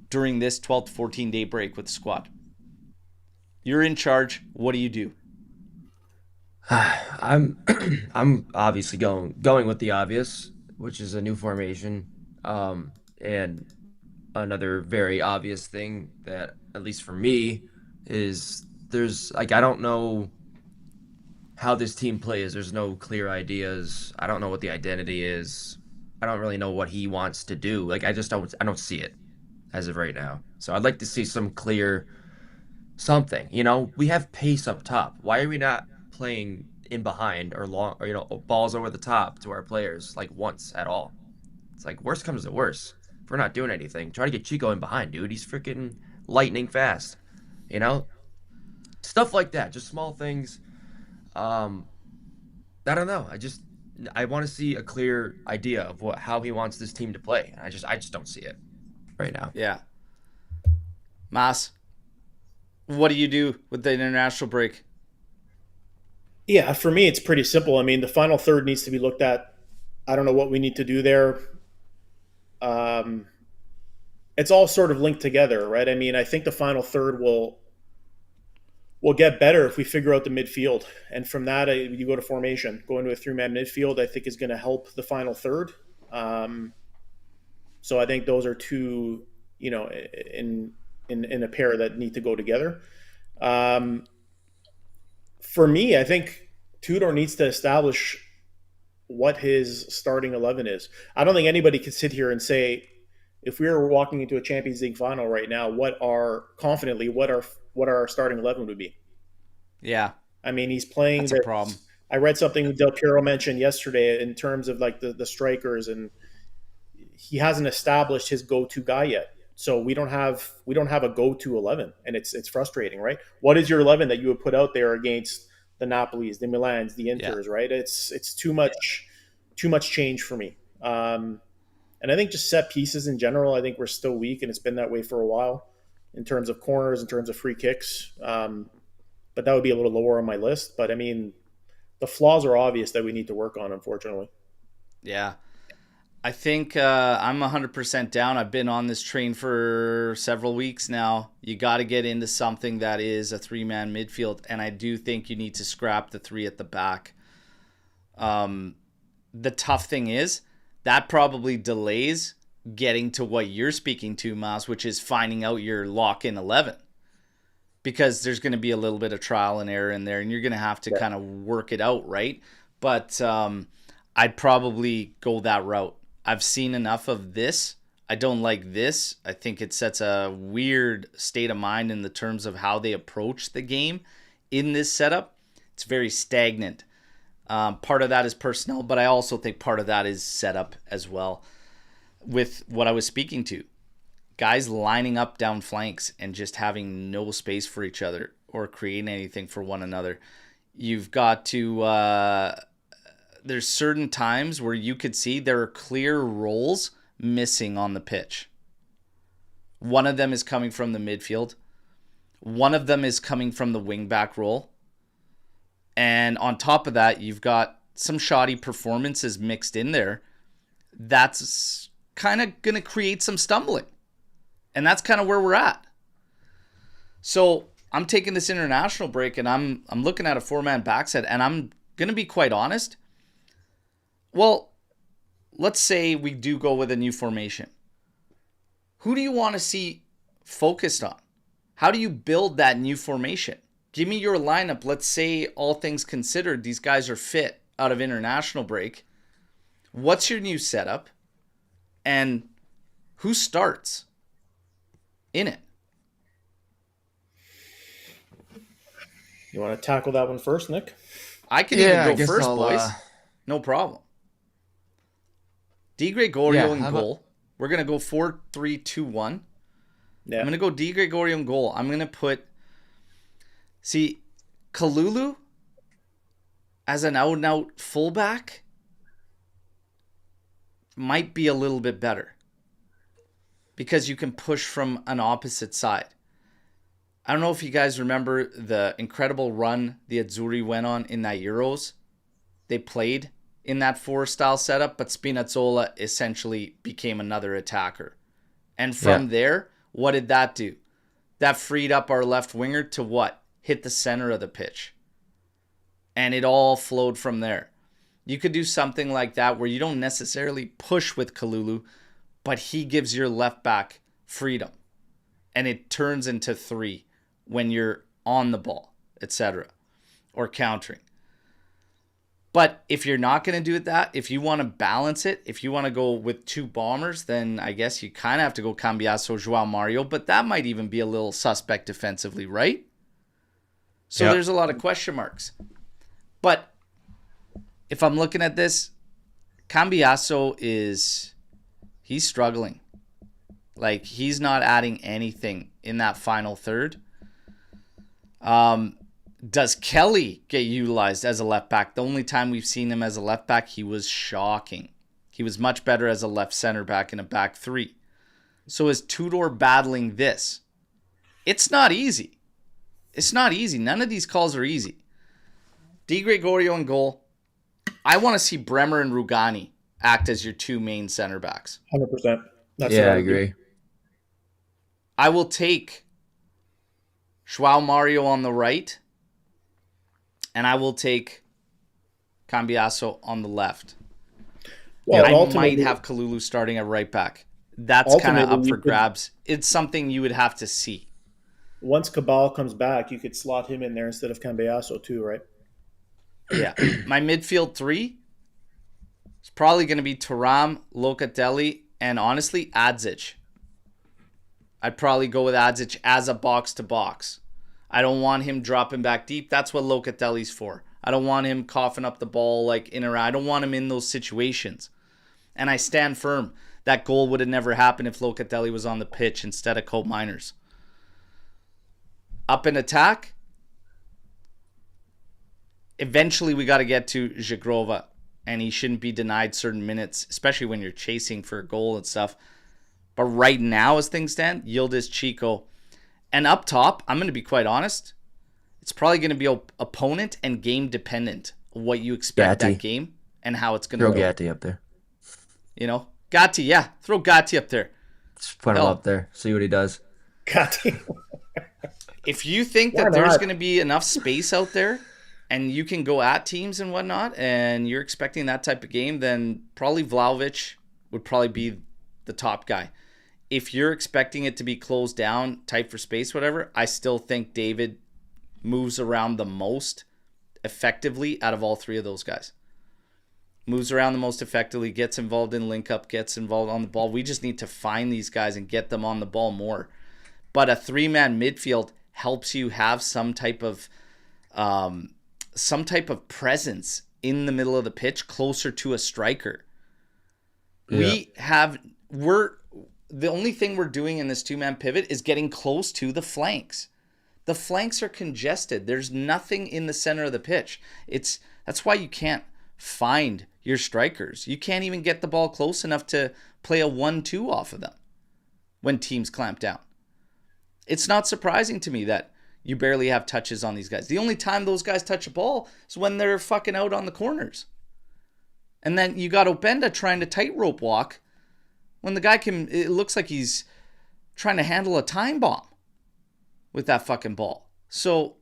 during this 12 to 14 day break with the squad? You're in charge. What do you do? I'm I'm obviously going with the obvious, which is a new formation. And another very obvious thing that, at least for me, is there's like I don't know how this team plays. There's no clear ideas. I don't know what the identity is. I don't really know what he wants to do. Like I don't see it as of right now. So I'd like to see some clear something. We have pace up top. Why are we not playing in behind or long or balls over the top to our players like once at all? It's like worst comes to worst. If we're not doing anything, try to get Chico in behind, dude. He's freaking lightning fast. You know? Stuff like that. Just small things. I don't know. I want to see a clear idea of how he wants this team to play. I just don't see it right now. Yeah. Mas, what do you do with the international break? Yeah, for me, it's pretty simple. I mean, the final third needs to be looked at. I don't know what we need to do there. It's all sort of linked together, right? I mean, I think the final third will get better if we figure out the midfield. And from that, you go to formation. Going to a 3-man midfield, I think, is going to help the final third. So I think those are two, in a pair that need to go together. For me, I think Tudor needs to establish what his starting 11 is. I don't think anybody can sit here and say, if we were walking into a Champions League final right now, what our starting 11 would be. Yeah. I mean, he's playing. That's a problem. I read something Del Piero mentioned yesterday in terms of like the strikers, and he hasn't established his go-to guy yet. So we don't have a go-to 11, and it's frustrating, right? What is your 11 that you would put out there against the Napolis, the Milans, the Inters, right? It's too much change for me. And I think just set pieces in general, I think we're still weak, and it's been that way for a while in terms of corners, in terms of free kicks. But that would be a little lower on my list. But I mean, the flaws are obvious that we need to work on, unfortunately. Yeah. I think I'm 100% down. I've been on this train for several weeks now. You got to get into something that is a 3-man midfield, and I do think you need to scrap the 3 at the back. The tough thing is that probably delays getting to what you're speaking to, Mas, which is finding out your lock-in 11. Because there's going to be a little bit of trial and error in there, and you're going to have to kind of work it out, right? But I'd probably go that route. I've seen enough of this. I don't like this. I think it sets a weird state of mind in the terms of how they approach the game in this setup. It's very stagnant. Part of that is personnel, but I also think part of that is setup as well. With what I was speaking to, guys lining up down flanks and just having no space for each other or creating anything for one another. You've got to... there's certain times where you could see there are clear roles missing on the pitch. One of them is coming from the midfield. One of them is coming from the wingback role. And on top of that, you've got some shoddy performances mixed in there. That's kind of going to create some stumbling. And that's kind of where we're at. So I'm taking this international break and I'm looking at a 4-man back set, and I'm going to be quite honest. Well, let's say we do go with a new formation. Who do you want to see focused on? How do you build that new formation? Give me your lineup. Let's say, all things considered, these guys are fit out of international break. What's your new setup? And who starts in it? You want to tackle that one first, Nick? I can even Yeah, I go guess first, I'll. boys. No problem. Di Gregorio Yeah, in how about? goal. We're gonna go 4-3-2-1. I'm Yeah. gonna go Di Gregorio in goal. I'm gonna put Kalulu as an out and out fullback might be a little bit better because you can push from an opposite side. I don't know if you guys remember the incredible run the Azzurri went on in that Euros. They played in that 4 style setup, but Spinazzola essentially became another attacker. And Yeah, from there, what did that do? That freed up our left winger to what? Hit the center of the pitch. And it all flowed from there. You could do something like that where you don't necessarily push with Kalulu, but he gives your left back freedom. And it turns into 3 when you're on the ball, etc., or countering. But if you're not going to do it that, if you want to balance it, if you want to go with 2 bombers, then I guess you kind of have to go Cambiasso, Joao Mario, but that might even be a little suspect defensively, right? So yeah, there's a lot of question marks. But if I'm looking at this, Cambiasso he's struggling. Like, he's not adding anything in that final third. Does Kelly get utilized as a left back? The only time we've seen him as a left back, he was shocking. He was much better as a left center back in a back 3. So is Tudor battling this? It's not easy. It's not easy. None of these calls are easy. Di Gregorio in goal. I want to see Bremer and Rugani act as your 2 main center backs. 100%. That's yeah. what I would do. agree. I will take Joao Mario on the right, and I will take Cambiasso on the left. Well, I ultimately, might have Kalulu starting at right back. That's kind of up for grabs. It's something you would have to see. once Cabal comes back, you could slot him in there instead of Cambiasso too, right? Yeah. My midfield 3 is probably going to be Thuram, Locatelli, and honestly, Adzic. I'd probably go with Adzic as a box-to-box. I don't want him dropping back deep. That's what Locatelli's for. I don't want him coughing up the ball like in or out. I don't want him in those situations. And I stand firm. That goal would have never happened if Locatelli was on the pitch instead of Cole Miners. Up in attack, eventually we got to get to Zhigrova, and he shouldn't be denied certain minutes, especially when you're chasing for a goal and stuff. But right now, as things stand, Yildiz, Chico. And up top, I'm going to be quite honest, it's probably going to be opponent and game dependent, what you expect Gatti. that game and how it's going to Throw go. Gatti up there. You know? Gatti, yeah. Throw Gatti up there. Just put him up there. See what he does. Gatti. If you think Why that there's not? going to be enough space out there and you can go at teams and whatnot, and you're expecting that type of game, then probably Vlahovic would probably be the top guy. If you're expecting it to be closed down, tight for space, whatever, I still think David moves around the most effectively out of all 3 of those guys. Moves around the most effectively, gets involved in link-up, gets involved on the ball. We just need to find these guys and get them on the ball more. But a 3-man midfield helps you have some type of presence in the middle of the pitch, closer to a striker. Yeah. The only thing we're doing in this 2-man pivot is getting close to the flanks. The flanks are congested. There's nothing in the center of the pitch. That's why you can't find your strikers. You can't even get the ball close enough to play a 1-2 off of them when teams clamp down. It's not surprising to me that you barely have touches on these guys. The only time those guys touch a ball is when they're fucking out on the corners. And then you got Openda trying to tightrope walk when the guy it looks like he's trying to handle a time bomb with that fucking ball. So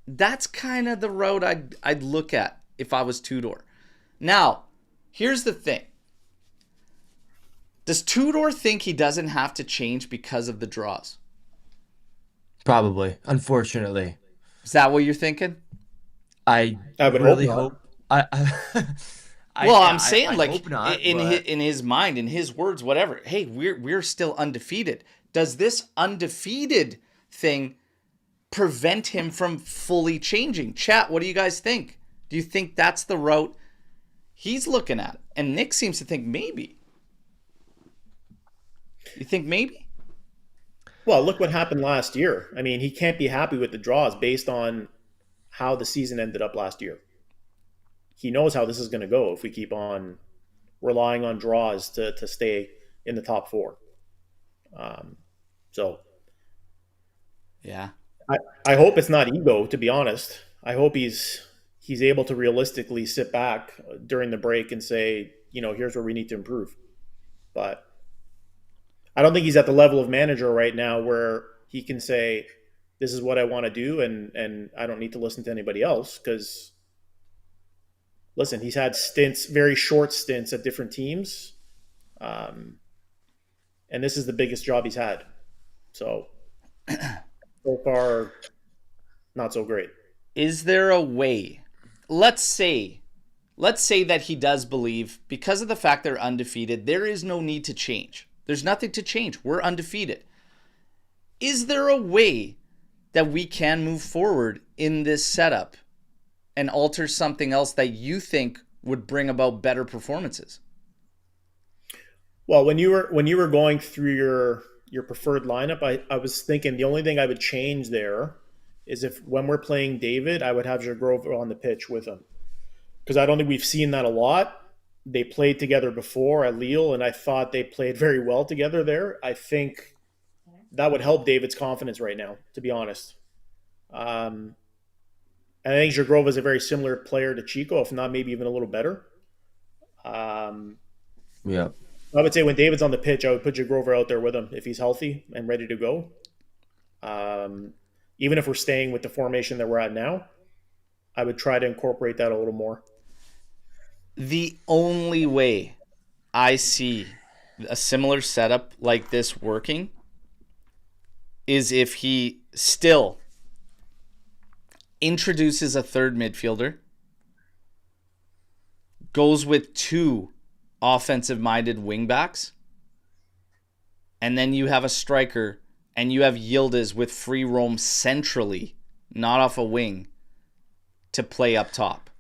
that's kind of the road I'd look at if I was Tudor. Now, here's the thing. Does Tudor think he doesn't have to change because of the draws? Probably. Unfortunately. Is that what you're thinking? I would really hope hope. I'm saying, I like, hope not, in but- his mind, in his words, whatever. Hey, we're still undefeated. Does this undefeated thing prevent him from fully changing. Chat, what do you guys think? Do you think that's the route he's looking at? And Nick seems to think maybe. You think maybe? Well, look what happened last year. I mean, he can't be happy with the draws based on how the season ended up last year. He knows how this is going to go if we keep on relying on draws to stay in the top four. So, yeah, I hope it's not ego, to be honest. I hope he's able to realistically sit back during the break and say, here's where we need to improve. But I don't think he's at the level of manager right now where he can say, this is what I want to do, and I don't need to listen to anybody else. Because, listen, he's had stints, very short stints at different teams. And this is the biggest job he's had. So far, not so great. Is there a way? Let's say that he does believe, because of the fact they're undefeated, there is no need to change. There's nothing to change. We're undefeated. Is there a way that we can move forward in this setup and alter something else that you think would bring about better performances? Well, when you were going through your preferred lineup, I was thinking the only thing I would change there is if when we're playing David, I would have Jagrova on the pitch with him. Because I don't think we've seen that a lot. They played together before at Lille, and I thought they played very well together there. I think that would help David's confidence right now, to be honest. And I think Jagrova is a very similar player to Chico, if not maybe even a little better. Yeah. I would say when David's on the pitch, I would put Jagrova out there with him if he's healthy and ready to go. Even if we're staying with the formation that we're at now, I would try to incorporate that a little more. The only way I see a similar setup like this working is if he still introduces a third midfielder, goes with two offensive-minded wingbacks, and then you have a striker and you have Yildiz with free roam centrally, not off a wing, to play up top.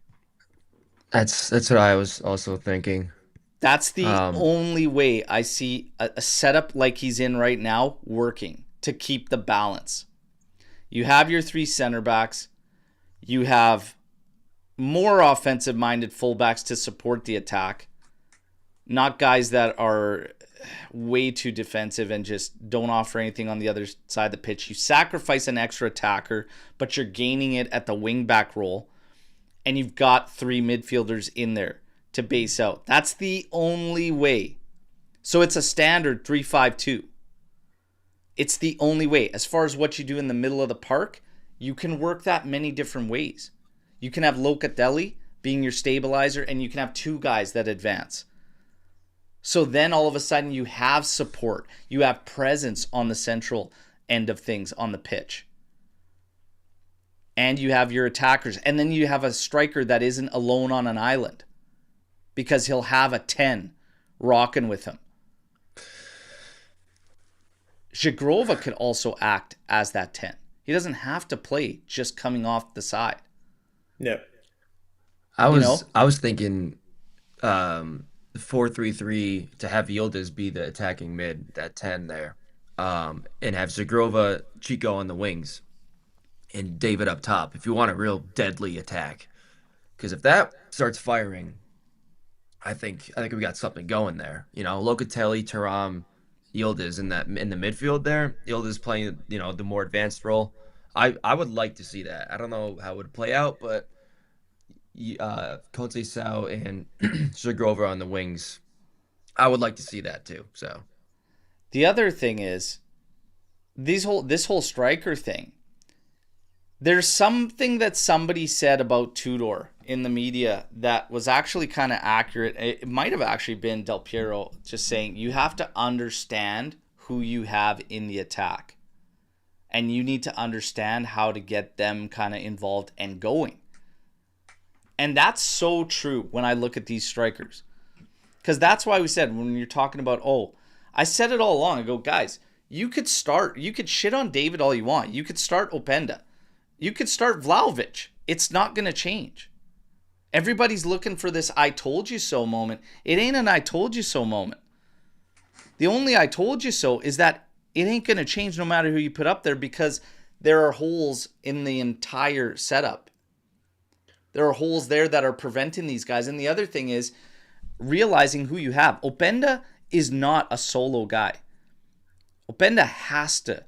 That's what I was also thinking. That's the only way I see a setup like he's in right now working to keep the balance. You have your three center backs. You have more offensive-minded fullbacks to support the attack. Not guys that are way too defensive and just don't offer anything on the other side of the pitch. You sacrifice an extra attacker, but you're gaining it at the wing-back role. And you've got three midfielders in there to base out. That's the only way. So it's a standard 3-5-2. It's the only way. As far as what you do in the middle of the park, you can work that many different ways. You can have Locatelli being your stabilizer, and you can have two guys that advance. So then all of a sudden you have support. You have presence on the central end of things on the pitch. And you have your attackers. And then you have a striker that isn't alone on an island, because he'll have a 10 rocking with him. Jagrova could also act as that 10. He doesn't have to play just coming off the side. No. I was thinking 4-3-3 to have Yildiz be the attacking mid, that 10 there, and have Zagrova, Chico on the wings, and David up top if you want a real deadly attack. Because if that starts firing, I think we got something going there. Locatelli, Thuram, Yildiz in the midfield there. Yildiz playing the more advanced role. I would like to see that. I don't know how it would play out, but Conceição and Zagrova on the wings, I would like to see that too. So the other thing is this whole striker thing. There's something that somebody said about Tudor in the media that was actually kind of accurate. It might have actually been Del Piero just saying you have to understand who you have in the attack. And you need to understand how to get them kind of involved and going. And that's so true when I look at these strikers. Because that's why we said when you're talking about, I said it all along. I go, guys, You could shit on David all you want. You could start Openda. You could start Vlahovic. It's not going to change. Everybody's looking for this I told you so moment. It ain't an I told you so moment. The only I told you so is that it ain't going to change no matter who you put up there, because there are holes in the entire setup. There are holes there that are preventing these guys. And the other thing is realizing who you have. Openda is not a solo guy. Openda has to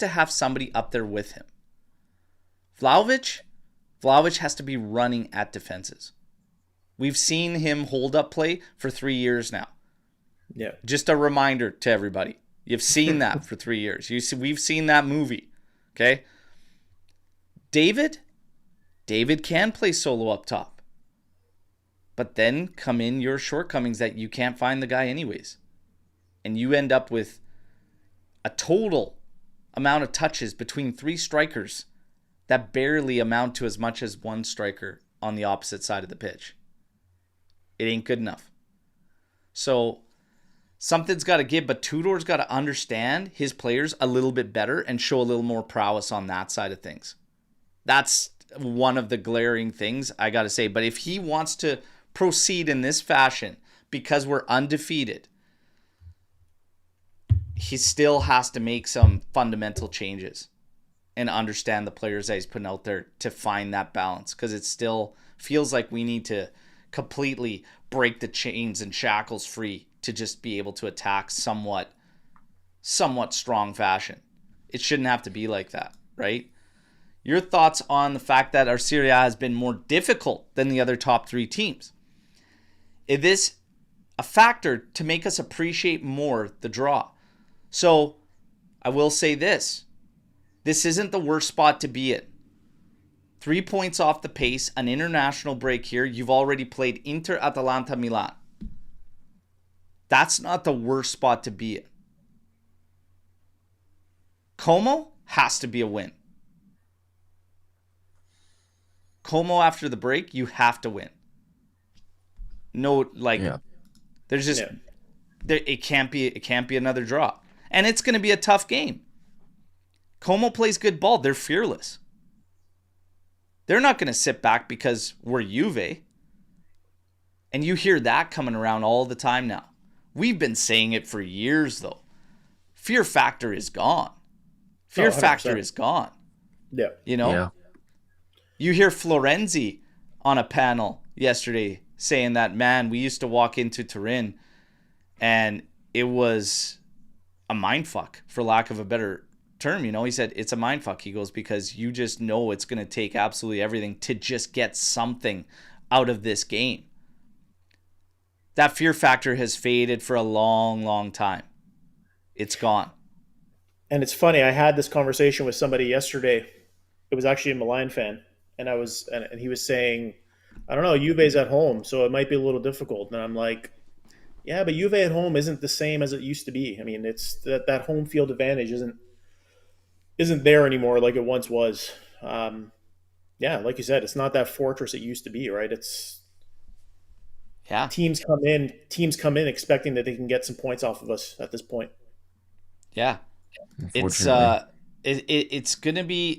have somebody up there with him. Vlahovic has to be running at defenses. We've seen him hold up play for 3 years now. Yeah. Just a reminder to everybody. You've seen that for 3 years. We've seen that movie. Okay? David can play solo up top. But then come in your shortcomings that you can't find the guy anyways. And you end up with a total amount of touches between 3 strikers that barely amount to as much as 1 striker on the opposite side of the pitch. It ain't good enough. So something's got to give, but Tudor's got to understand his players a little bit better and show a little more prowess on that side of things. That's one of the glaring things I got to say. But if he wants to proceed in this fashion because we're undefeated, he still has to make some fundamental changes and understand the players that he's putting out there to find that balance, because it still feels like we need to completely break the chains and shackles free to just be able to attack somewhat strong fashion. It shouldn't have to be like that, right? Your thoughts on the fact that our Serie A has been more difficult than the other top 3 teams? Is this a factor to make us appreciate more the draw? So I will say this. This isn't the worst spot to be in. 3 points off the pace, an international break here. You've already played Inter, Atalanta, Milan. That's not the worst spot to be in. Como has to be a win. Como after the break, you have to win. No, there's just it can't be another draw. And it's going to be a tough game. Como plays good ball. They're fearless. They're not going to sit back because we're Juve. And you hear that coming around all the time now. We've been saying it for years, though. Fear factor is gone. Fear factor is gone. Yeah. You know? Yeah. You hear Florenzi on a panel yesterday saying that, man, we used to walk into Turin and it was a mindfuck, for lack of a better term. You know, he said it's a mindfuck. He goes, because you just know it's going to take absolutely everything to just get something out of this game. That fear factor has faded for a long, long time. It's gone. And it's funny, I had this conversation with somebody yesterday. It was actually a Milan fan. And he was saying, I don't know, Juve's at home, so it might be a little difficult. And I'm like, yeah, but Juve at home isn't the same as it used to be. I mean, it's that home field advantage isn't there anymore like it once was. Like you said, it's not that fortress it used to be, right? Teams come in expecting that they can get some points off of us at this point. Yeah. It's not gonna be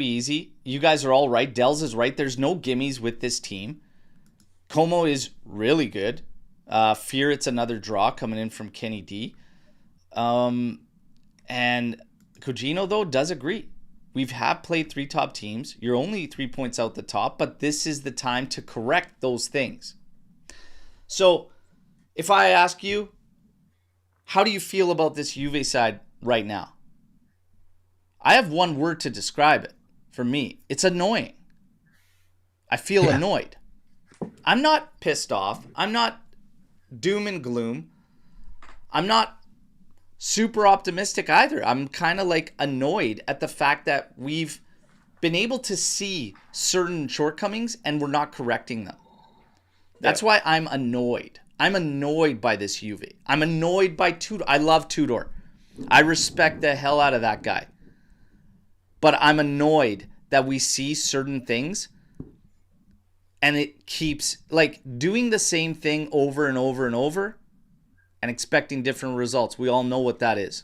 easy. You guys are all right. Dels is right. There's no gimmies with this team. Como is really good. Fear it's another draw coming in from Kenny D. And Cugino, though, does agree. We've played 3 top teams. You're only 3 points out the top, but this is the time to correct those things. So if I ask you, how do you feel about this Juve side right now? I have one word to describe it. For me, it's annoying. I feel annoyed. I'm not pissed off. I'm not doom and gloom. I'm not super optimistic either. I'm kind of like annoyed at the fact that we've been able to see certain shortcomings and we're not correcting them. That's why I'm annoyed. I'm annoyed by this Juve. I'm annoyed by Tudor. I love Tudor. I respect the hell out of that guy. But I'm annoyed that we see certain things and it keeps like doing the same thing over and over and over and expecting different results. We all know what that is.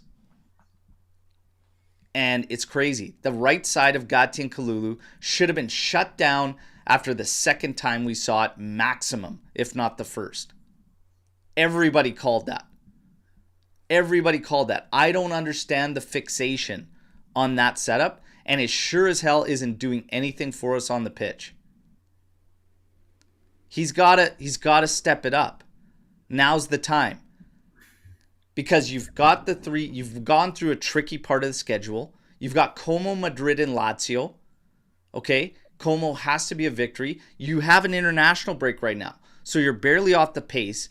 And it's crazy. The right side of Gatti and Kalulu should have been shut down after the second time we saw it, maximum, if not the first. Everybody called that. Everybody called that. I don't understand the fixation on that setup, and it sure as hell isn't doing anything for us on the pitch. He's gotta step it up. Now's the time. Because you've gone through a tricky part of the schedule. You've got Como, Madrid, and Lazio. Okay? Como has to be a victory. You have an international break right now, so you're barely off the pace.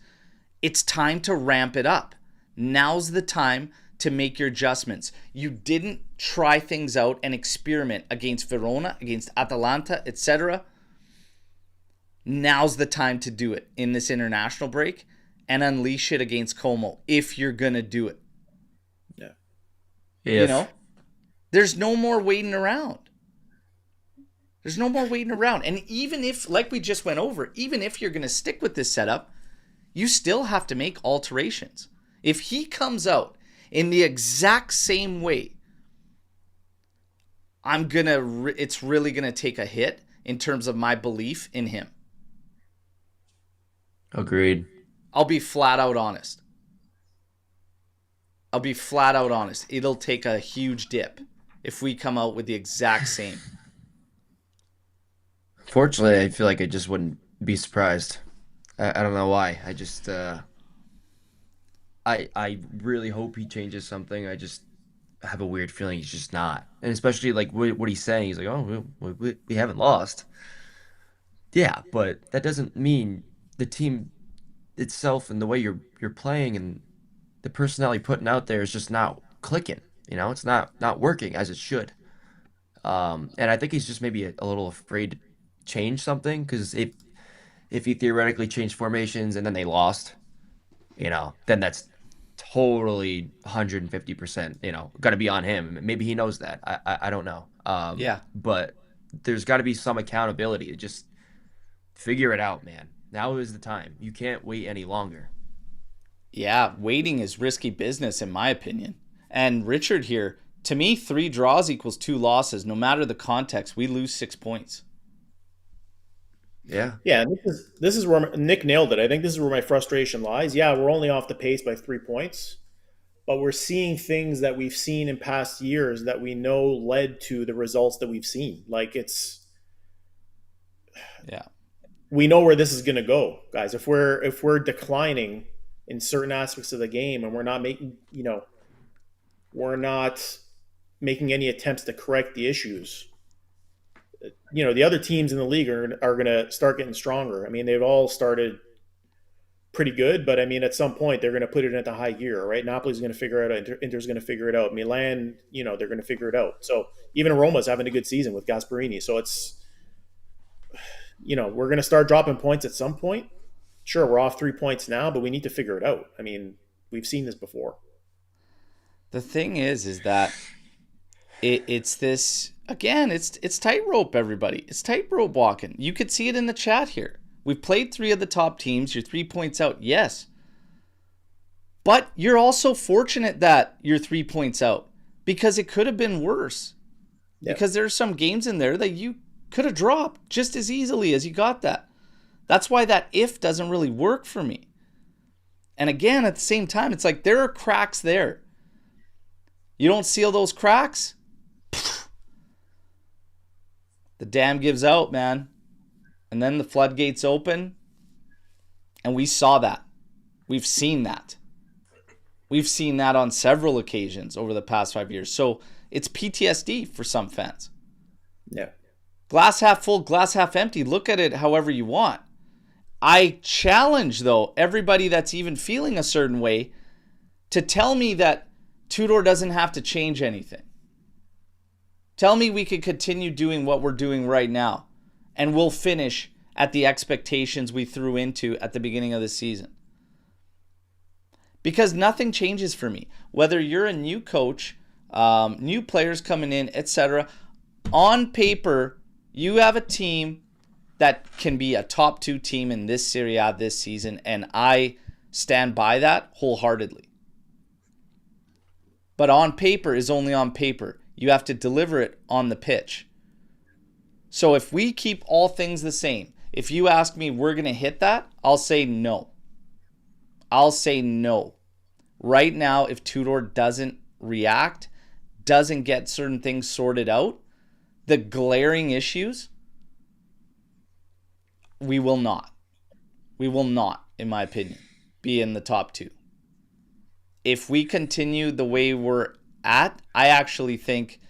It's time to ramp it up. Now's the time to make your adjustments. You didn't try things out and experiment against Verona, against Atalanta, etc. Now's the time to do it in this international break and unleash it against Como if you're going to do it. Yeah. You know? There's no more waiting around. There's no more waiting around. And even if, like we just went over, even if you're going to stick with this setup, you still have to make alterations. If he comes out in the exact same way, it's really going to take a hit in terms of my belief in him. Agreed. I'll be flat out honest. It'll take a huge dip if we come out with the exact same. Fortunately, I feel like I just wouldn't be surprised. I don't know why. I just I really hope he changes something. I just have a weird feeling he's just not. And especially like what he's saying, he's like, "Oh, we haven't lost." Yeah, but that doesn't mean the team itself and the way you're playing and the personnel you're putting out there is just not clicking. You know, it's not working as it should. And I think he's just maybe a little afraid to change something, because if he theoretically changed formations and then they lost, you know, then that's totally 150%, you know, got to be on him. Maybe he knows that. I don't know. Yeah. But there's got to be some accountability to just figure it out, man. Now is the time. You can't wait any longer. Yeah, waiting is risky business in my opinion. And Richard here, to me, 3 draws equals 2 losses. No matter the context, we lose 6 points. Yeah. Yeah, and this is where Nick nailed it. I think this is where my frustration lies. Yeah, we're only off the pace by 3 points, but we're seeing things that we've seen in past years that we know led to the results that we've seen. Like we know where this is going to go, guys. If we're declining in certain aspects of the game and we're not making any attempts to correct the issues, you know, the other teams in the league are going to start getting stronger. I mean, they've all started pretty good, but I mean, at some point they're going to put it into high gear, right? Napoli's going to figure it out. Inter's going to figure it out. Milan, you know, they're going to figure it out. So even Roma's having a good season with Gasperini. So it's, you know, we're going to start dropping points at some point. Sure, we're off 3 points now, but we need to figure it out. I mean, we've seen this before. The thing is that it's this, again, it's tightrope, everybody. It's tightrope walking. You could see it in the chat here. We've played 3 of the top teams. You're 3 points out, yes. But you're also fortunate that you're 3 points out, because it could have been worse. Yeah. Because there's some games in there that you could have dropped just as easily as you got that. That's why that if doesn't really work for me. And again, at the same time, it's like there are cracks there. You don't seal those cracks, the dam gives out, man. And then the floodgates open. And we saw that. We've seen that. We've seen that on several occasions over the past 5 years. So it's PTSD for some fans. Yeah. Glass half full, glass half empty. Look at it however you want. I challenge, though, everybody that's even feeling a certain way to tell me that Tudor doesn't have to change anything. Tell me we could continue doing what we're doing right now, and we'll finish at the expectations we threw into at the beginning of the season. Because nothing changes for me. Whether you're a new coach, new players coming in, etc. On paper, you have a team that can be a top 2 team in this Serie A this season, and I stand by that wholeheartedly. But on paper is only on paper. You have to deliver it on the pitch. So if we keep all things the same, if you ask me, we're going to hit that, I'll say no. I'll say no. Right now, if Tudor doesn't react, doesn't get certain things sorted out, the glaring issues, we will not, in my opinion, be in the top 2. If we continue the way we're at, I actually think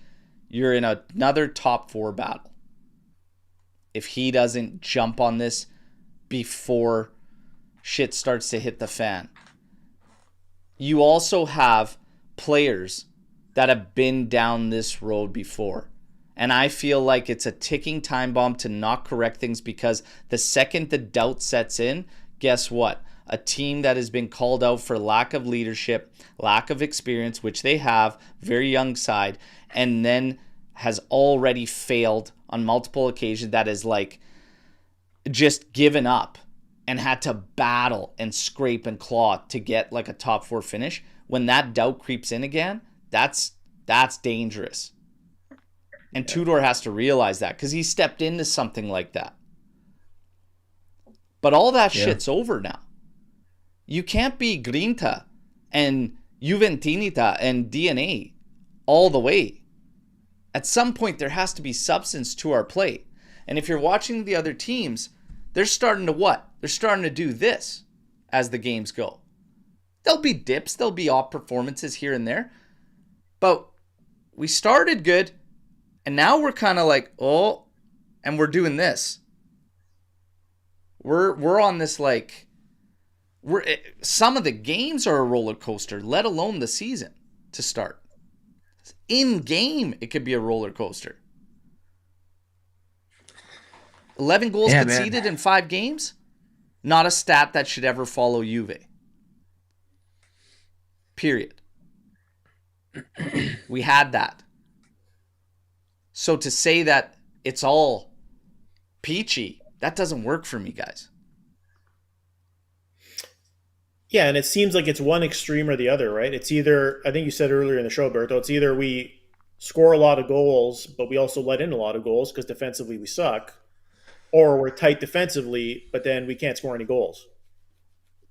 you're in another top 4 battle. If he doesn't jump on this before shit starts to hit the fan. You also have players that have been down this road before. And I feel like it's a ticking time bomb to not correct things, because the second the doubt sets in, guess what? A team that has been called out for lack of leadership, lack of experience, which they have, very young side, and then has already failed on multiple occasions, that is like just given up and had to battle and scrape and claw to get like a top 4 finish. When that doubt creeps in again, that's dangerous. And Tudor has to realize that, because he stepped into something like that. But all that shit's over now. You can't be Grinta and Juventinita and DNA all the way. At some point, there has to be substance to our play. And if you're watching the other teams, they're starting to what? They're starting to do this as the games go. There'll be dips, there'll be off performances here and there. But we started good, and now we're kind of like, oh, and we're doing this. We're on this like, some of the games are a roller coaster, let alone the season to start. In game, it could be a roller coaster. 11 goals conceded in 5 games? Not a stat that should ever follow Juve. Period. We had that. So to say that it's all peachy, that doesn't work for me, guys. Yeah, and it seems like it's one extreme or the other, right? It's either, I think you said earlier in the show, Berto, it's either we score a lot of goals, but we also let in a lot of goals because defensively we suck, or we're tight defensively, but then we can't score any goals.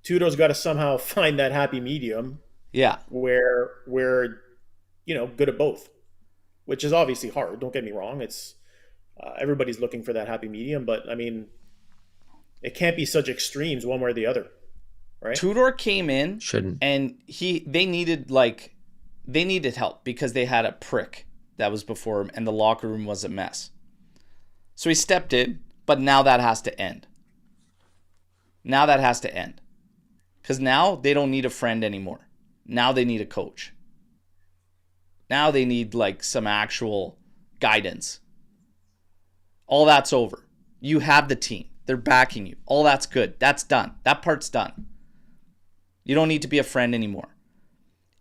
Tudor's got to somehow find that happy medium. Yeah. Where we're, good at both, which is obviously hard. Don't get me wrong. It's everybody's looking for that happy medium, but I mean, it can't be such extremes one way or the other. Right? Tudor came in and they needed help because they had a prick that was before him and the locker room was a mess. So he stepped in, but now that has to end. Because now they don't need a friend anymore. Now they need a coach. Now they need like some actual guidance. All that's over. You have the team. They're backing you. All that's good. That's done. That part's done. You don't need to be a friend anymore.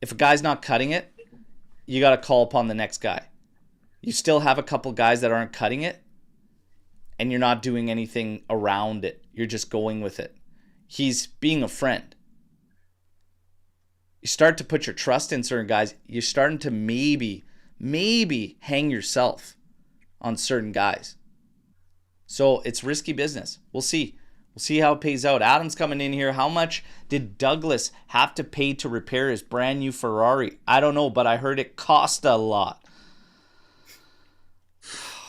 If a guy's not cutting it, you got to call upon the next guy. You still have a couple guys that aren't cutting it, and you're not doing anything around it. You're just going with it. He's being a friend. You start to put your trust in certain guys. You're starting to maybe hang yourself on certain guys. So it's risky business. We'll see. We'll see how it pays out. Adam's coming in here. How much did Douglas have to pay to repair his brand new Ferrari? I don't know, but I heard it cost a lot.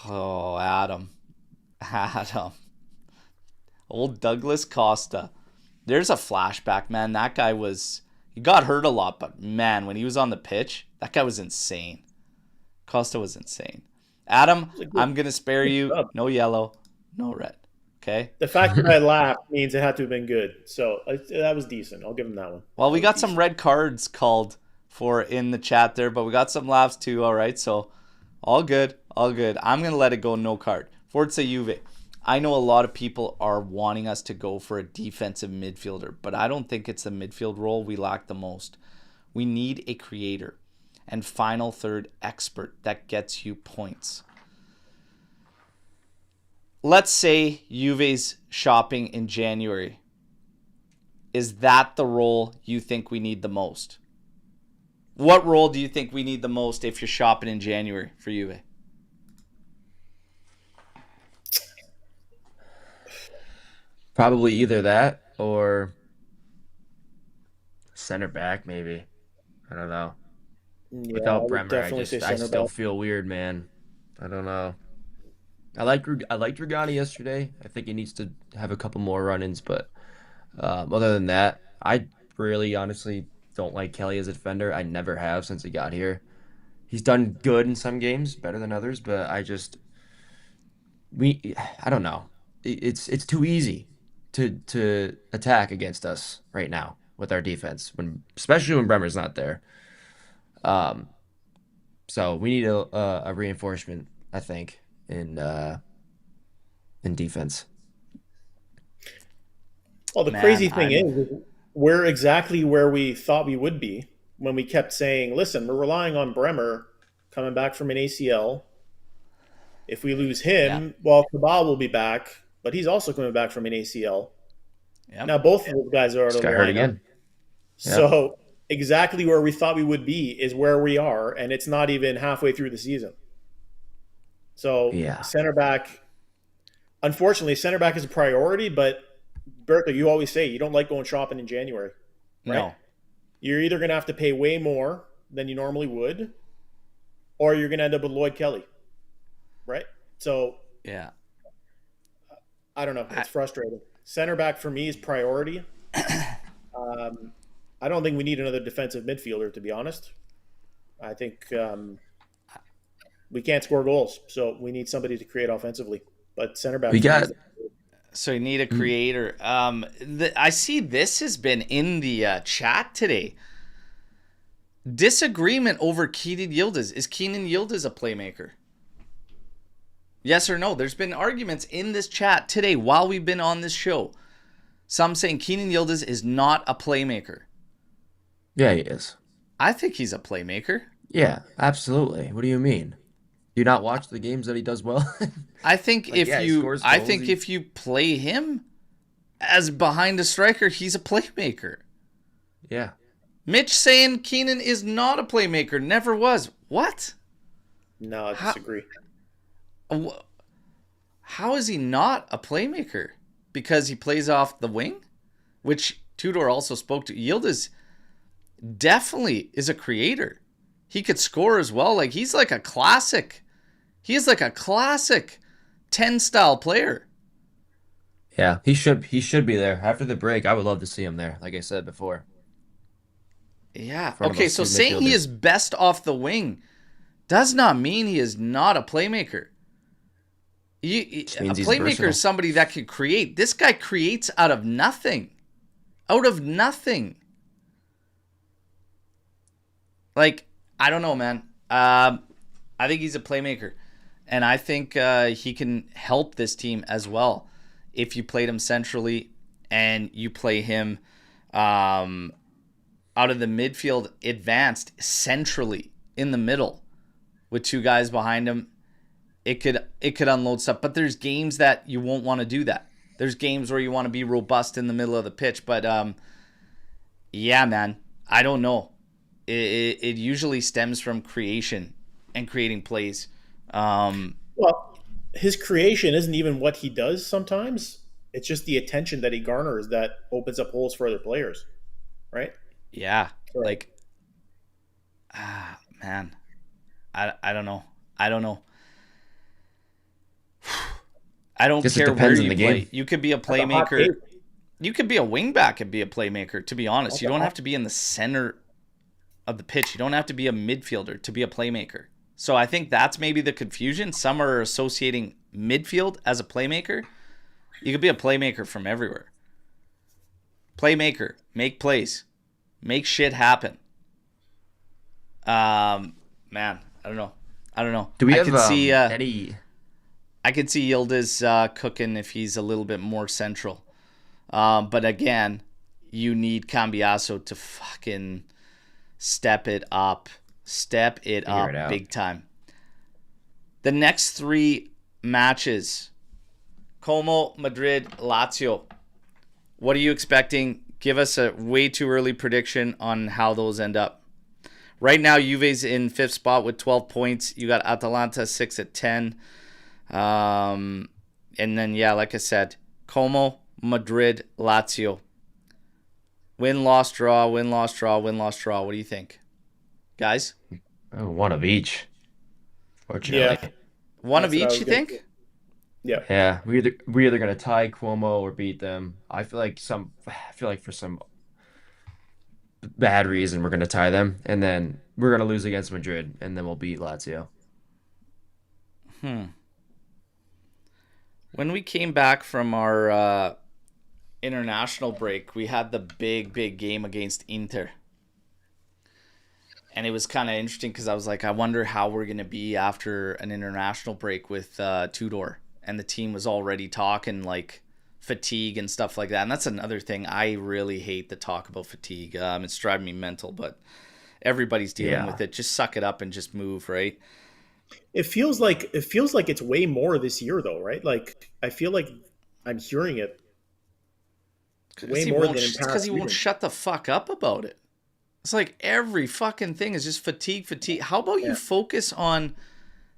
Oh, Adam. Old Douglas Costa. There's a flashback, man. That guy he got hurt a lot, but man, when he was on the pitch, that guy was insane. Costa was insane. Adam, I'm going to spare you. No yellow, no red. Okay. The fact that I laughed means it had to have been good. So that was decent. I'll give him that one. Well, we got some red cards called for in the chat there, but we got some laughs too. All right. So all good. I'm going to let it go. No card. Forza Juve. I know a lot of people are wanting us to go for a defensive midfielder, but I don't think it's the midfield role we lack the most. We need a creator and final third expert that gets you points. Let's say Juve's shopping in January is that the role you think we need the most? What role do you think we need the most if you're shopping in January for Juve? Probably either that or center back, maybe. I don't know. Yeah, I Without would Bremer, definitely say I center still back. feel weird, man. I don't know. I liked Dragani yesterday. I think he needs to have a couple more run-ins, but other than that, I really honestly don't like Kelly as a defender. I never have since he got here. He's done good in some games, better than others, but I don't know. It's too easy to attack against us right now with our defense, especially when Bremer's not there. Um, so we need a reinforcement, I think, in defense. Well, the Man, crazy thing is we're exactly where we thought we would be when we kept saying, listen, we're relying on Bremer coming back from an ACL. If we lose yeah, him, well, Cabal will be back, but he's also coming back from an ACL. yeah. Now, both of those guys are out Just of the got hurt lineup. again. Yep. So, exactly where we thought we would be is where we are, and it's not even halfway through the season. So, Yeah. center back, unfortunately, center back is a priority, but Bertha, you always say you don't like going shopping in January, right? No. You're either going to have to pay way more than you normally would, or you're going to end up with Lloyd Kelly, right? So, Yeah. I don't know. It's frustrating. Center back for me is priority. I don't think we need another defensive midfielder, to be honest. I think we can't score goals, so we need somebody to create offensively. But center back We for me got is So you need a creator. I see this has been in the chat today. Disagreement over Kenan Yildiz. Is Kenan Yildiz a playmaker? Yes or no? There's been arguments in this chat today while we've been on this show. Some saying Kenan Yildiz is not a playmaker. Yeah, he is. I think he's a playmaker. Yeah, absolutely. What do you mean? Do you not watch the games that he does well? I think Like, yeah, he scores I goals, think he- if you play him as behind a striker, he's a playmaker. Yeah. Mitch saying Keenan is not a playmaker, never was. What? no, I disagree. How is he not a playmaker? Because he plays off the wing? Which Tudor also spoke to. Yildiz definitely is a creator. He could score as well. Like he's like a classic. He is like a classic 10 style player. Yeah, he should be there. After the break, I would love to see him there, like I said before. Yeah. Front of Okay, those so two saying he midfielders. is best off the wing does not mean he is not a playmaker. A Just means he's playmaker versatile. is somebody that can create. This guy creates out of nothing. Out of nothing. Like, I don't know, man. I think he's a playmaker. And I think he can help this team as well. If you played him centrally and you play him out of the midfield advanced centrally in the middle with two guys behind him, it could unload stuff. But there's games that you won't want to do that. There's games where you want to be robust in the middle of the pitch. But yeah, man, I don't know. It usually stems from creation and creating plays. Well, his creation isn't even what he does sometimes. It's just the attention that he garners that opens up holes for other players, right? Yeah, Right. like, man, I don't know. I don't know. I don't Guess it care where depends on you the play. game. You could be a That's a hot playmaker. take. You could be a wingback and be a playmaker, to be honest. That's You a don't hot- have to be in the center of the pitch. You don't have to be a midfielder to be a playmaker. So I think that's maybe the confusion. Some are associating midfield as a playmaker. You could be a playmaker from everywhere. Playmaker, make plays, make shit happen. Man, I don't know. Do we I have could see, any? I could see Yildiz cooking if he's a little bit more central. But again, you need Cambiaso to fucking step it up. Step it Figure up it out. big time. The next three matches: Como, Madrid, Lazio. What are you expecting give us a way too early prediction on how those end up. Right now, Juve's in 5th spot with 12 points. You got Atalanta 6 at 10. And then, yeah, like I said, Como, Madrid, Lazio. Win, loss, draw, win, loss, draw, win, loss, draw. What do you think? Guys? Oh, one of each, fortunately. Yeah. One of That's what I each, was you gonna think? say. Yeah. Yeah, we're either gonna tie Cuomo or beat them. I feel like for some bad reason we're gonna tie them, and then we're gonna lose against Madrid, and then we'll beat Lazio. When we came back from our international break, we had the big game against Inter. And it was kind of interesting because I was like, I wonder how we're going to be after an international break with Tudor. And the team was already talking like fatigue and stuff like that. And that's another thing. I really hate the talk about fatigue. It's driving me mental, but everybody's dealing with it. Just suck it up and just move, right? It feels like it's way more this year, though, right? Like I feel like I'm hearing it way more than in past because he won't seasons. shut the fuck up about it. It's like every fucking thing is just fatigue. How about you focus on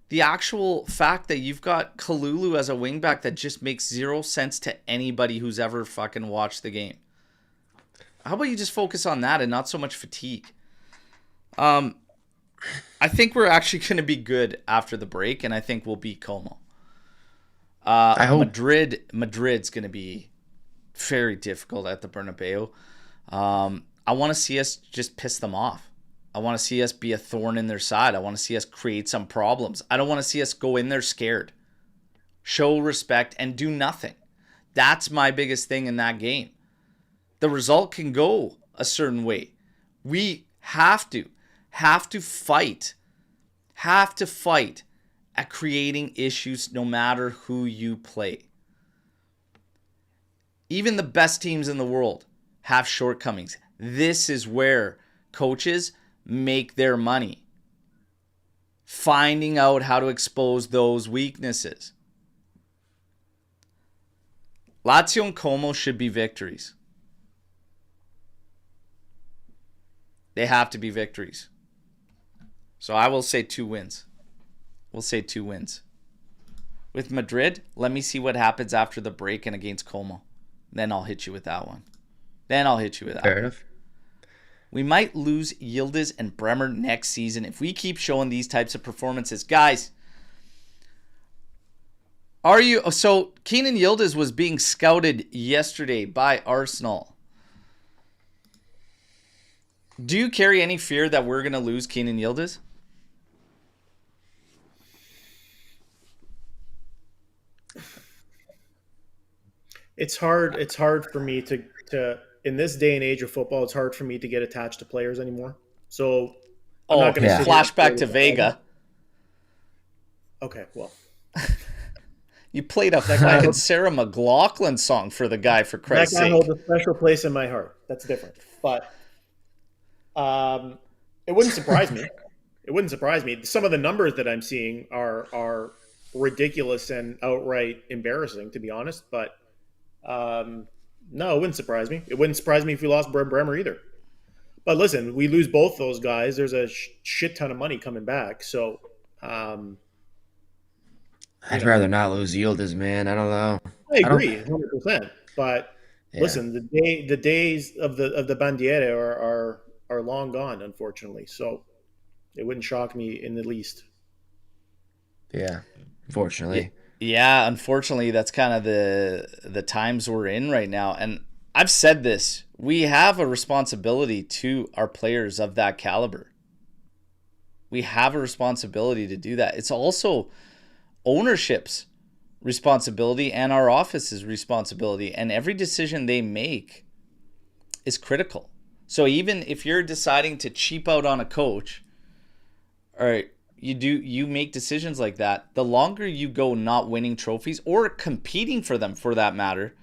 the actual fact that you've got Kalulu as a wingback that just makes zero sense to anybody who's ever fucking watched the game? How about you just focus on that and not so much fatigue? I think we're actually going to be good after the break, and I think we'll beat Como. I hope. Madrid's going to be very difficult at the Bernabeu. I want to see us just piss them off. I want to see us be a thorn in their side. I want to see us create some problems. I don't want to see us go in there scared. Show respect and do nothing. That's my biggest thing in that game. The result can go a certain way. We have to fight at creating issues no matter who you play. Even the best teams in the world have shortcomings. This is where coaches make their money. Finding out how to expose those weaknesses. Lazio and Como should be victories. They have to be victories. So I will say 2 wins. We'll say 2 wins. With Madrid, let me see what happens after the break and against Como. Then I'll hit you with that one. Fair enough. We might lose Yildiz and Bremer next season if we keep showing these types of performances. Guys, so Kenan Yildiz was being scouted yesterday by Arsenal. Do you carry any fear that we're going to lose Kenan Yildiz? It's hard for me to in this day and age of football, it's hard for me to get attached to players anymore. So I'm not going to flashback to Vega. Okay, well. You played a fucking Sarah McLachlan song for the guy, for Christ's sake. That guy holds a special place in my heart. That's different. But it wouldn't surprise me. It wouldn't surprise me. Some of the numbers that I'm seeing are ridiculous and outright embarrassing, to be honest. But no, it wouldn't surprise me. It wouldn't surprise me if we lost Bremer either. But listen, we lose both those guys. There's a shit ton of money coming back. So I'd rather not lose Yildiz, man. I don't know. I agree, 100%. But listen, the days of the Bandiere are long gone, unfortunately. So it wouldn't shock me in the least. Yeah, unfortunately. Yeah, unfortunately, that's kind of the times we're in right now. And I've said this. We have a responsibility to our players of that caliber. We have a responsibility to do that. It's also ownership's responsibility and our office's responsibility. And every decision they make is critical. So even if you're deciding to cheap out on a coach, or you make decisions like that, the longer you go not winning trophies or competing for them, for that matter,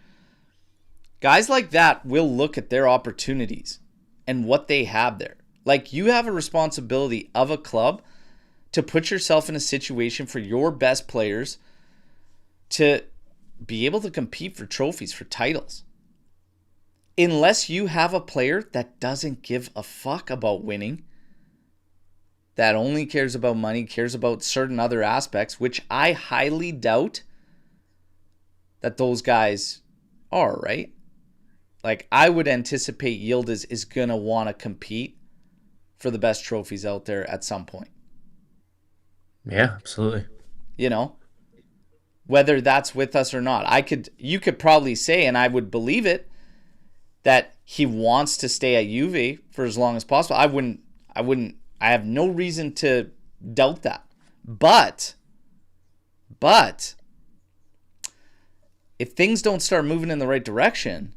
guys like that will look at their opportunities and what they have there. Like, you have a responsibility of a club to put yourself in a situation for your best players to be able to compete for trophies, for titles. unless you have a player that doesn't give a fuck about winning, that only cares about money, cares about certain other aspects, which I highly doubt that those guys are, right? Like, I would anticipate Yildiz is going to want to compete for the best trophies out there at some point. Yeah, absolutely. You know, whether that's with us or not. You could probably say, and I would believe it, that he wants to stay at Juve for as long as possible. I have no reason to doubt that. But if things don't start moving in the right direction,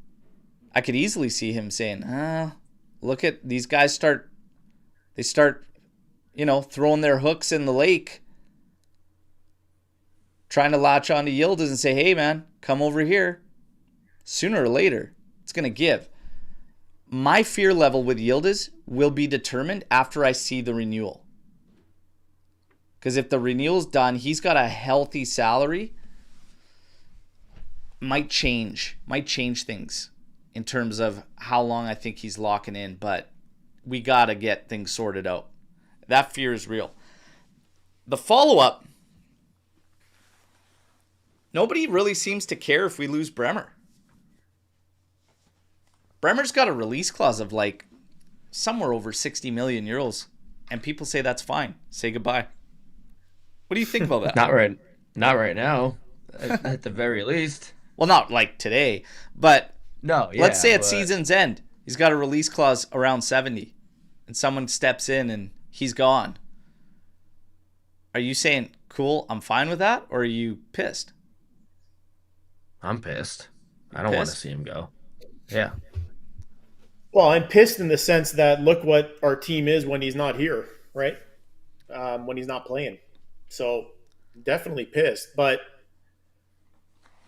I could easily see him saying, look at these guys start, throwing their hooks in the lake, trying to latch onto Yildiz and say, hey, man, come over here. Sooner or later, it's going to give. My fear level with Yildiz will be determined after I see the renewal. Because if the renewal's done, he's got a healthy salary, might change things in terms of how long I think he's locking in. But we got to get things sorted out. That fear is real. The follow-up, nobody really seems to care if we lose Bremer. Bremer's got a release clause of like somewhere over 60 million euros, and people say that's fine. Say goodbye. What do you think about that? Not right now, at the very least. Well, not like today, but no. Yeah, let's say at season's end, he's got a release clause around 70, and someone steps in and he's gone. Are you saying, cool, I'm fine with that, or are you pissed? I'm pissed. I don't want to see him go. Yeah. Well, I'm pissed in the sense that look what our team is when he's not here, right? When he's not playing. So definitely pissed. But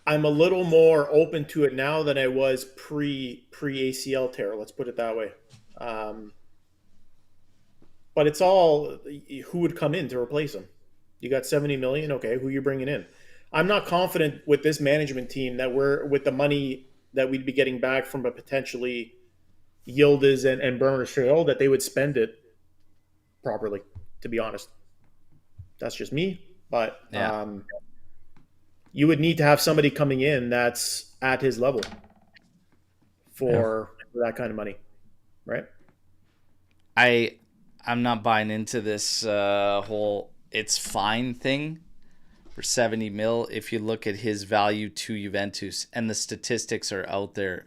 I'm a little more open to it now than I was pre ACL tear. Let's put it that way. But it's all who would come in to replace him. You got 70 million. Okay, who are you bringing in? I'm not confident with this management team that we're with the money that we'd be getting back from a potentially Yildiz and Bremer Trail that they would spend it properly, to be honest. That's just me. But you would need to have somebody coming in that's at his level for that kind of money, right? I'm not buying into this whole it's fine thing for 70 mil if you look at his value to Juventus, and the statistics are out there.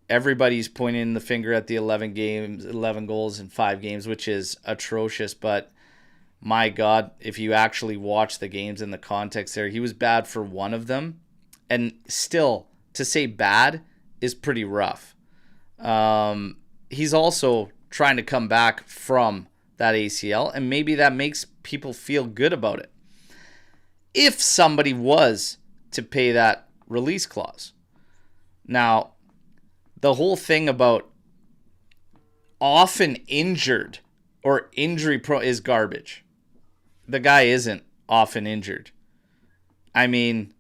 Everybody's pointing the finger at the 11 goals in 5 games, which is atrocious. But my God, if you actually watch the games in the context there, he was bad for one of them. And still, to say bad is pretty rough. He's also trying to come back from that ACL, and maybe that makes people feel good about it. If somebody was to pay that release clause. Now, the whole thing about often injured or injury pro is garbage. The guy isn't often injured. I mean,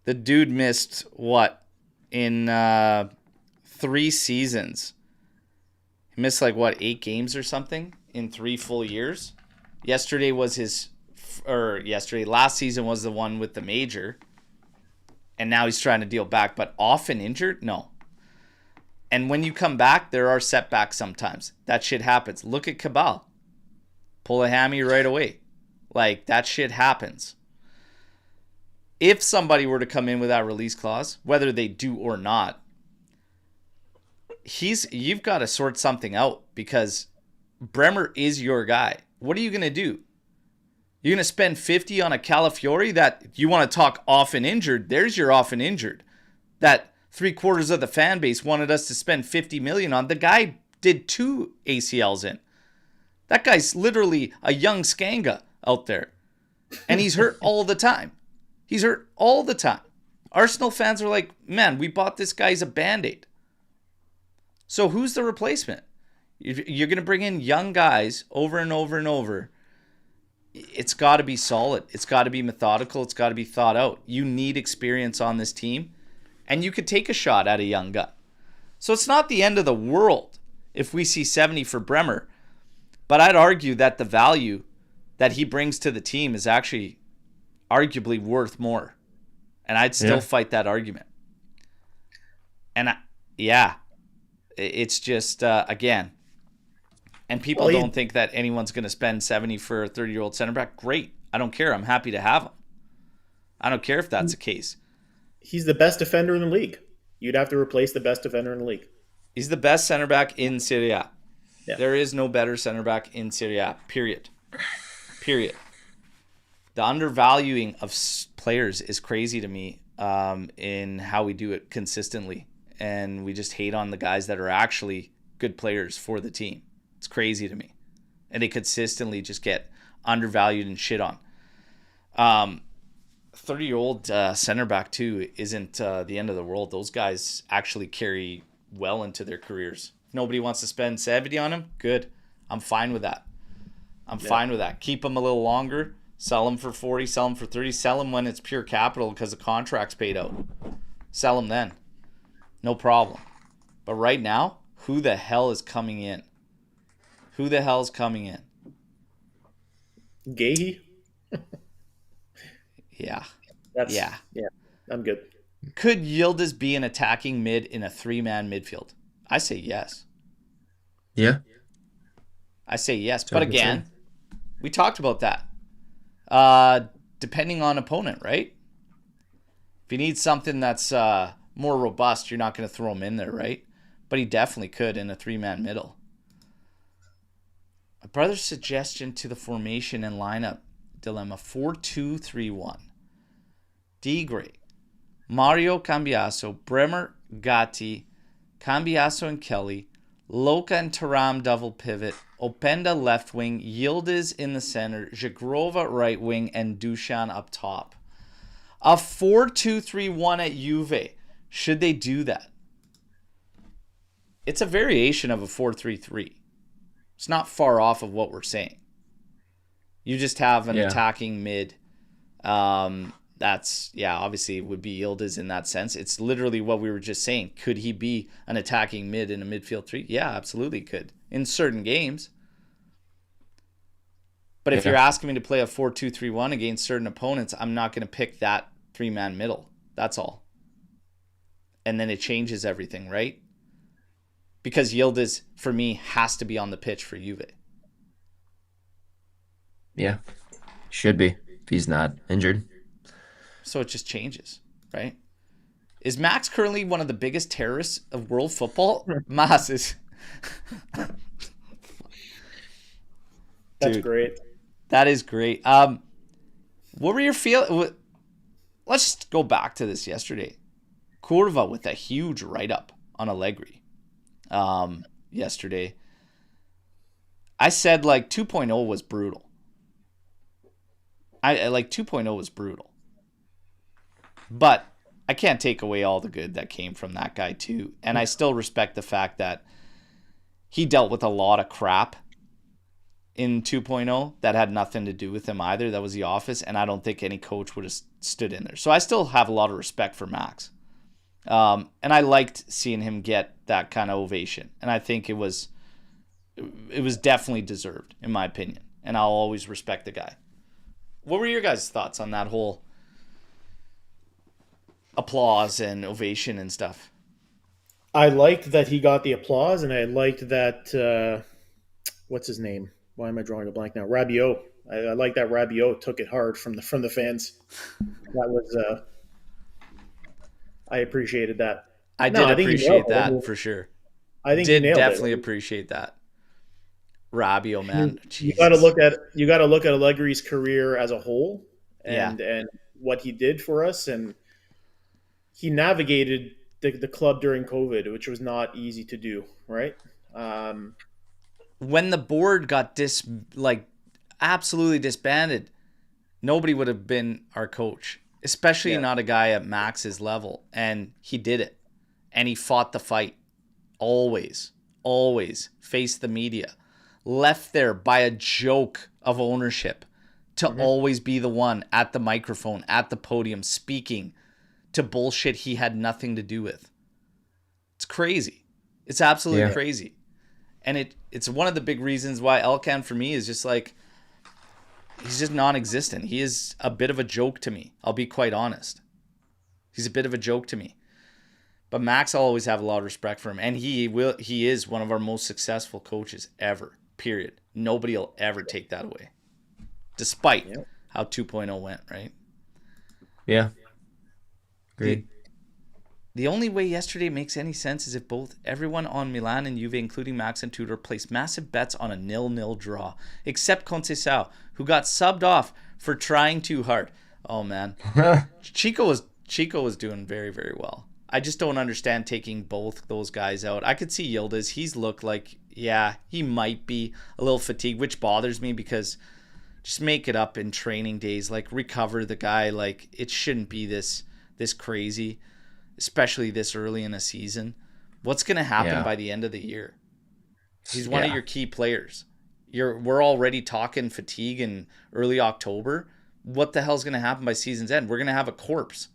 the dude missed what in 3 seasons. He missed 8 games or something in 3 full years. Last season was the one with the major, and now he's trying to deal back. But often injured, no. And when you come back, there are setbacks sometimes. That shit happens. Look at Cabal. Pull a hammy right away. That shit happens. If somebody were to come in with that release clause, whether they do or not, you've got to sort something out, because Bremer is your guy. What are you going to do? You're going to spend 50 on a Calafiori that you want to talk often injured? There's your often injured. That 3/4 of the fan base wanted us to spend 50 million on. The guy did 2 ACLs in. That guy's literally a young Skanga out there. And he's hurt all the time. He's hurt all the time. Arsenal fans are like, man, we bought this guy as a Band-Aid. So who's the replacement? You're going to bring in young guys over and over and over. It's got to be solid. It's got to be methodical. It's got to be thought out. You need experience on this team. And you could take a shot at a young gun. So it's not the end of the world if we see 70 for Bremer. But I'd argue that the value that he brings to the team is actually arguably worth more. And I'd still fight that argument. And it's just, again, and people don't think that anyone's going to spend 70 for a 30-year-old center back. Great. I don't care. I'm happy to have him. I don't care if that's the case. He's the best defender in the league. You'd have to replace the best defender in the league. He's the best center back in Serie A. Yeah. There is no better center back in Serie A, period. Period. The undervaluing of players is crazy to me in how we do it consistently. And we just hate on the guys that are actually good players for the team. It's crazy to me. And they consistently just get undervalued and shit on. 30-year-old center back, too, isn't the end of the world. Those guys actually carry well into their careers. If nobody wants to spend 70 on him, good. I'm fine with that. I'm fine with that. Keep him a little longer. Sell him for 40, sell him for 30. Sell him when it's pure capital because the contract's paid out. Sell him then. No problem. But right now, who the hell is coming in? Who the hell's coming in? Gahey? Yeah. Yeah. I'm good. Could Yildiz be an attacking mid in a 3-man midfield? I say yes. Yeah. I say yes. But again, we talked about that. Depending on opponent, right? If you need something that's more robust, you're not going to throw him in there, right? But he definitely could in a 3-man middle. My brother's suggestion to the formation and lineup dilemma: 4-2-3-1. D grade: Mario Cambiaso, Bremer, Gatti, Cambiaso and Kelly, Loka and Thuram double pivot, Openda left wing, Yildiz in the center, Zagrova right wing, and Dusan up top. A 4-2-3-1 at Juve. Should they do that? It's a variation of a 4-3-3. It's not far off of what we're saying. You just have an attacking mid. That's, obviously it would be Yildiz in that sense. It's literally what we were just saying. Could he be an attacking mid in a midfield 3? Yeah, absolutely could. In certain games. But if you're asking me to play a 4-2-3-1 against certain opponents, I'm not going to pick that 3-man middle. That's all. And then it changes everything, right? Because Yildiz, for me, has to be on the pitch for Juve. Yeah. Should be, if he's not injured. So it just changes, right? Is Max currently one of the biggest terrorists of world football? Mas is... That's great. That is great. What were your feelings? Let's just go back to this yesterday. Curva with a huge write-up on Allegri yesterday. I said 2.0 was brutal. I 2.0 was brutal. But I can't take away all the good that came from that guy too. And I still respect the fact that he dealt with a lot of crap in 2.0 that had nothing to do with him either. That was the office, and I don't think any coach would have stood in there. So I still have a lot of respect for Max. And I liked seeing him get that kind of ovation. And I think it was definitely deserved, in my opinion. And I'll always respect the guy. What were your guys' thoughts on that whole applause and ovation and stuff? I liked that he got the applause, and I liked that, what's his name? Why am I drawing a blank now? Rabiot. I like that Rabiot took it hard from the fans. That was, I appreciated that. I did appreciate that for sure. I think he nailed definitely it. appreciate that. Rabiot, man. You got to look at Allegri's career as a whole, and what he did for us, and he navigated the club during COVID, which was not easy to do, right? When the board got absolutely disbanded, nobody would have been our coach, especially not a guy at Max's level. And he did it. And he fought the fight. Always faced the media. Left there by a joke of ownership to always be the one at the microphone, at the podium, speaking to bullshit he had nothing to do with. It's crazy. It's absolutely crazy. And it's one of the big reasons why Elkan for me is just like, he's just non-existent. He is a bit of a joke to me. I'll be quite honest. He's a bit of a joke to me. But Max, I'll always have a lot of respect for him. And he is one of our most successful coaches ever, period. Nobody will ever take that away. Despite how 2.0 went, right? Yeah. Agreed. The only way yesterday makes any sense is if everyone on Milan and Juve, including Max and Tudor, placed massive bets on a 0-0 draw, except Conceição, who got subbed off for trying too hard. Oh man, Chico was doing very, very well. I just don't understand taking both those guys out. I could see Yildiz. He's looked like, he might be a little fatigued, which bothers me because just make it up in training days. Like, recover the guy. Like, it shouldn't be this crazy, especially this early in a season. What's going to happen by the end of the year? He's one of your key players. We're already talking fatigue in early October. What the hell's going to happen by season's end? We're going to have a corpse.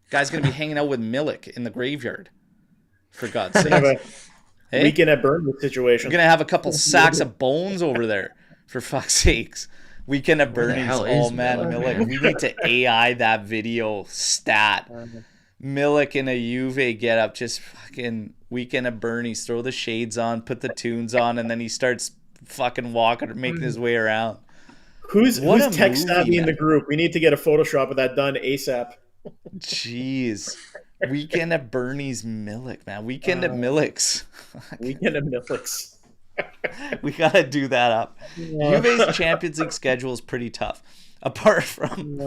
Guy's going to be hanging out with Milik in the graveyard. For God's sake. Hey? Weekend at Burnley situation. We're going to have a couple sacks of bones over there. For fuck's sakes. Weekend at Bernie's. Oh, man, Milik. We need to AI that video stat. Milik in a Juve get-up, just fucking Weekend at Bernie's. Throw the shades on, put the tunes on, and then he starts fucking walking or making his way around. Who's tech savvy in the group? We need to get a Photoshop of that done ASAP. Jeez. Weekend at Bernie's Milik, man. Weekend at Milik's. Weekend at Milik's. We gotta do that up. Juve's Champions League schedule is pretty tough. Apart from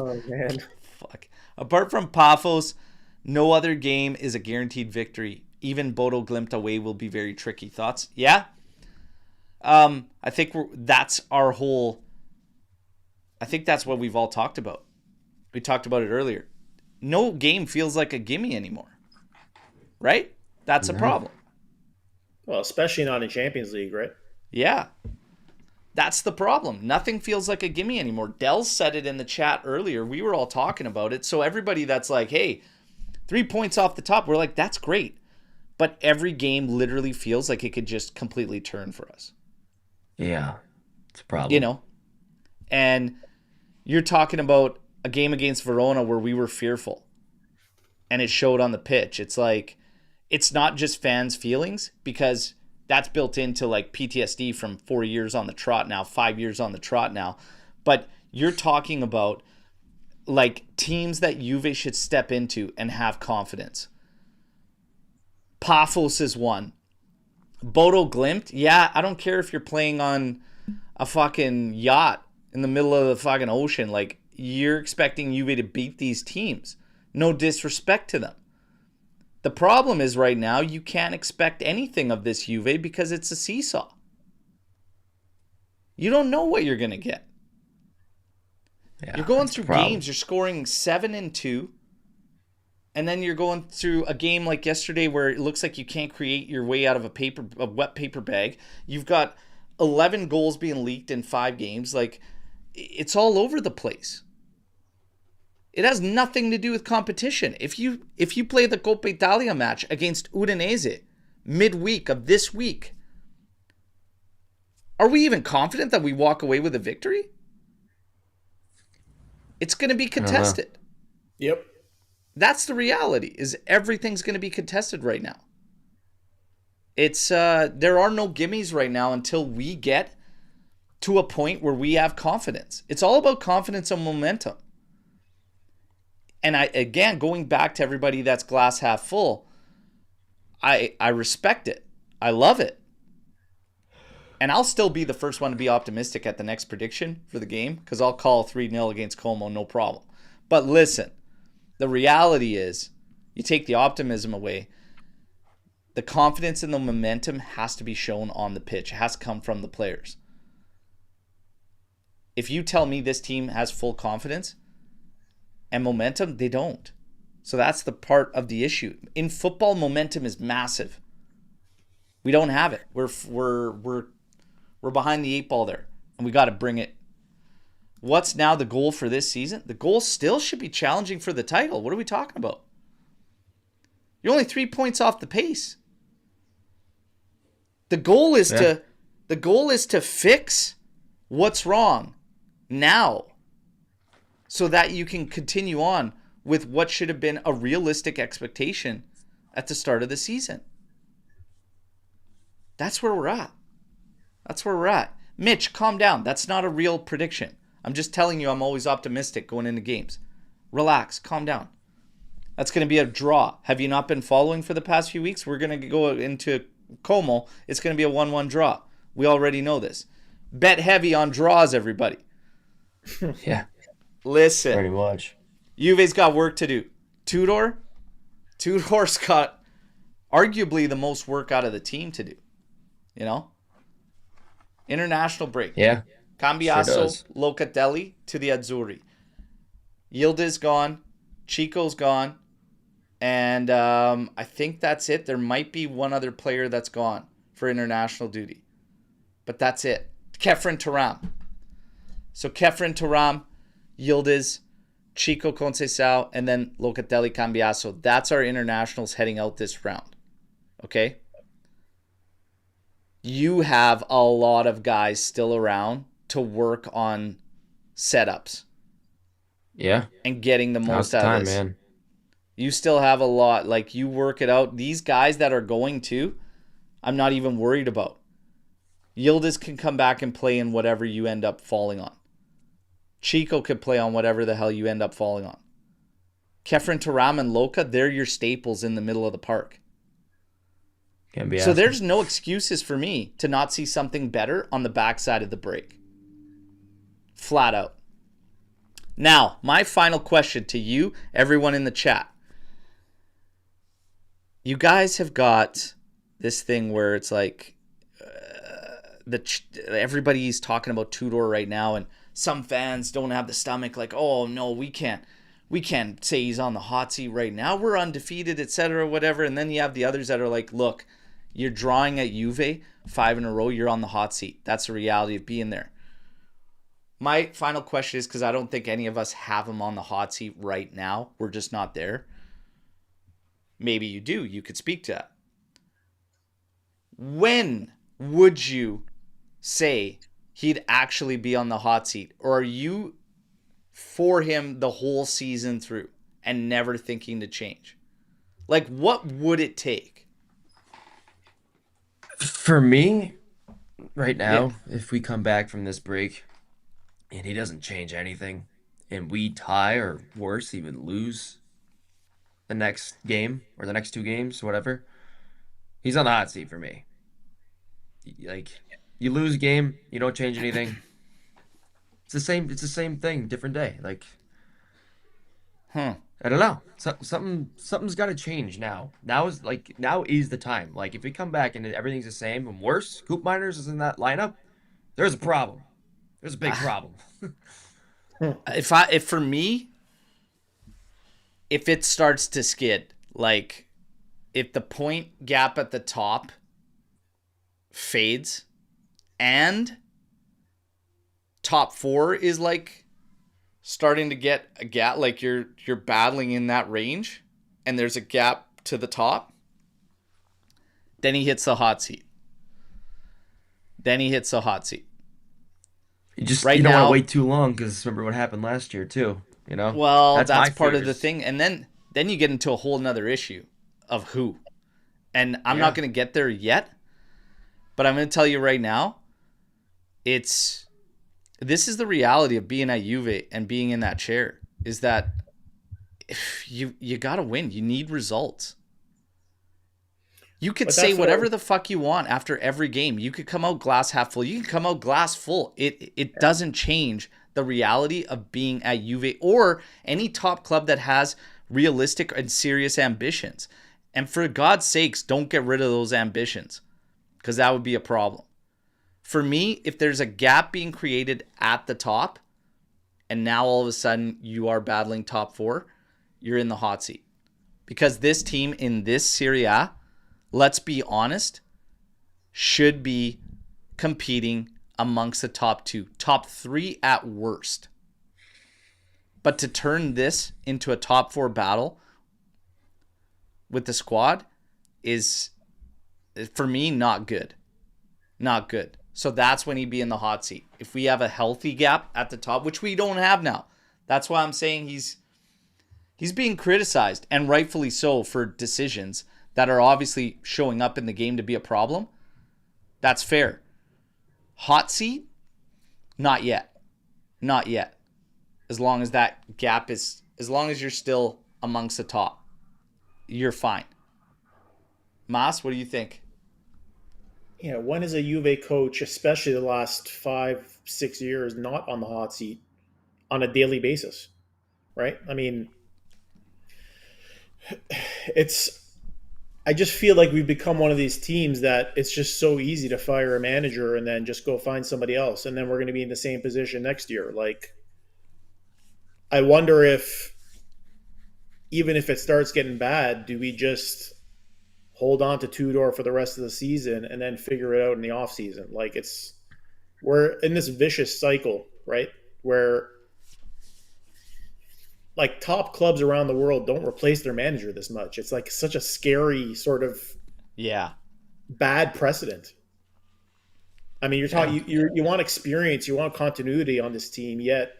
Paphos, no other game is a guaranteed victory. Even Bodo Glimt away will be very tricky. Thoughts? Yeah. I think that's our whole. I think that's what we've all talked about. We talked about it earlier. No game feels like a gimme anymore, right? That's a problem. Well, especially not in Champions League, right? Yeah. That's the problem. Nothing feels like a gimme anymore. Dell said it in the chat earlier. We were all talking about it. So everybody that's like, hey, 3 points off the top, we're like, that's great. But every game literally feels like it could just completely turn for us. Yeah. It's a problem. And you're talking about a game against Verona where we were fearful. And it showed on the pitch. It's like, it's not just fans' feelings, because that's built into like PTSD from 4 years on the trot now, 5 years on the trot now. But you're talking about like teams that Juve should step into and have confidence. Paphos is one. Bodo Glimt, I don't care if you're playing on a fucking yacht in the middle of the fucking ocean. Like, you're expecting Juve to beat these teams. No disrespect to them. The problem is right now you can't expect anything of this Juve because it's a seesaw. You don't know what you're going to get. Yeah, you're going through games, you're scoring 7-2, and then you're going through a game like yesterday where it looks like you can't create your way out of a wet paper bag. You've got 11 goals being leaked in 5 games. Like, it's all over the place. It has nothing to do with competition. If you play the Coppa Italia match against Udinese midweek of this week, are we even confident that we walk away with a victory? It's going to be contested. Yep. That's the reality, is everything's going to be contested right now. It's there are no gimmies right now until we get to a point where we have confidence. It's all about confidence and momentum. And again, going back to everybody that's glass half full, I respect it. I love it. And I'll still be the first one to be optimistic at the next prediction for the game, because I'll call 3-0 against Como, no problem. But listen, the reality is, you take the optimism away, the confidence and the momentum has to be shown on the pitch. It has to come from the players. If you tell me this team has full confidence and momentum, they don't. So that's the part of the issue. In football, momentum is massive. We don't have it. We're behind the 8 ball there, and we got to bring it what's now the goal for this season? The goal still should be challenging for the title. What are we talking about? You're only 3 points off the pace. The goal is to fix what's wrong now so that you can continue on with what should have been a realistic expectation at the start of the season. That's where we're at. That's where we're at. Mitch, calm down. That's not a real prediction. I'm just telling you I'm always optimistic going into games. Relax. Calm down. That's going to be a draw. Have you not been following for the past few weeks? We're going to go into Como. It's going to be a 1-1 draw. We already know this. Bet heavy on draws, everybody. Yeah. Listen. Pretty much. Juve's got work to do. Tudor's got arguably the most work out of the team to do. You know? International break. Yeah. Cambiaso, Sure Locatelli to the Azzurri. Yildiz gone. Chico's gone. And I think that's it. There might be one other player that's gone for international duty. But that's it. Kefren Turam. So Kefren Turam, Yildiz, Chico Conceição, and then Locatelli Cambiaso. That's our internationals heading out this round. Okay? You have a lot of guys still around to work on setups. Yeah. And getting the most out time, of this. man. You still have a lot. Like, you work it out. These guys that are going to, I'm not even worried about. Yildiz can come back and play in whatever you end up falling on. Chico could play on whatever the hell you end up falling on. Kefren Turam and Loca, they're your staples in the middle of the park. Can't be So asked. there's no excuses for me to not see something better on the backside of the break. Flat out. Now, my final question to you, everyone in the chat. You guys have got this thing where it's like everybody's talking about Tudor right now, and some fans don't have the stomach like, oh no, we can't say he's on the hot seat right now. We're undefeated, etc., whatever. And then you have the others that are like, look, you're drawing at Juve 5 in a row, you're on the hot seat. That's the reality of being there. My final question is, because I don't think any of us have him on the hot seat right now. We're just not there. Maybe you do. You could speak to that. When would you say he'd actually be on the hot seat? Or are you for him the whole season through and never thinking to change? Like, what would it take? For me, right now, if we come back from this break and he doesn't change anything and we tie or worse, even lose the next game or the next 2 games, whatever, he's on the hot seat for me. Like, you lose a game, you don't change anything. It's the same thing, different day. Like, I don't know. Something's got to change now. Now is the time. Like, if we come back and everything's the same and worse, Coop Miners is in that lineup, there's a problem. There's a big problem. If for me, if it starts to skid, like if the point gap at the top fades and top 4 is like starting to get a gap, like you're battling in that range and there's a gap to the top, then he hits the hot seat. You don't now, want to wait too long, because remember what happened last year too. You know. Well, that's my part of the fears. thing, and then you get into a whole nother issue of who, and I'm not going to get there yet, but I'm going to tell you right now, this is the reality of being at Juve and being in that chair, is that if you got to win. You need results. You could say whatever the fuck you want after every game. You could come out glass half full. You can come out glass full. It doesn't change the reality of being at Juve or any top club that has realistic and serious ambitions. And for God's sakes, don't get rid of those ambitions, because that would be a problem. For me, if there's a gap being created at the top, and now all of a sudden you are battling top 4, you're in the hot seat. Because this team in this Serie A, let's be honest, should be competing amongst the top 2. Top 3 at worst. But to turn this into a top 4 battle with the squad is, for me, not good. Not good. So that's when he'd be in the hot seat. If we have a healthy gap at the top, which we don't have now. That's why I'm saying he's being criticized, and rightfully so, for decisions that are obviously showing up in the game to be a problem. That's fair. Hot seat? Not yet. Not yet. As long as that gap is, as long as you're still amongst the top, you're fine. Mas, what do you think? Yeah, when is a Juve coach, especially the last 5-6 years, not on the hot seat on a daily basis, right? I mean, I just feel like we've become one of these teams that it's just so easy to fire a manager and then just go find somebody else, and then we're going to be in the same position next year. Like, I wonder if, even if it starts getting bad, do we just hold on to Tudor for the rest of the season and then figure it out in the off season? Like, we're in this vicious cycle, right? Where, like, top clubs around the world don't replace their manager this much. It's like such a scary sort of bad precedent. I mean, you're talking, you want experience, you want continuity on this team, yet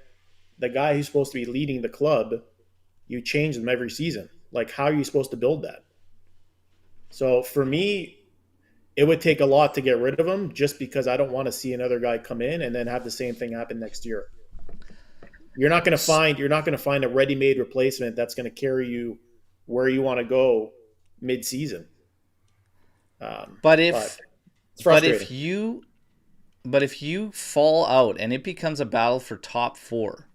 the guy who's supposed to be leading the club, you change them every season. Like, how are you supposed to build that? So for me, it would take a lot to get rid of him, just because I don't want to see another guy come in and then have the same thing happen next year. You're not going to find a ready-made replacement that's going to carry you where you want to go mid-season. But if you fall out and it becomes a battle for top 4,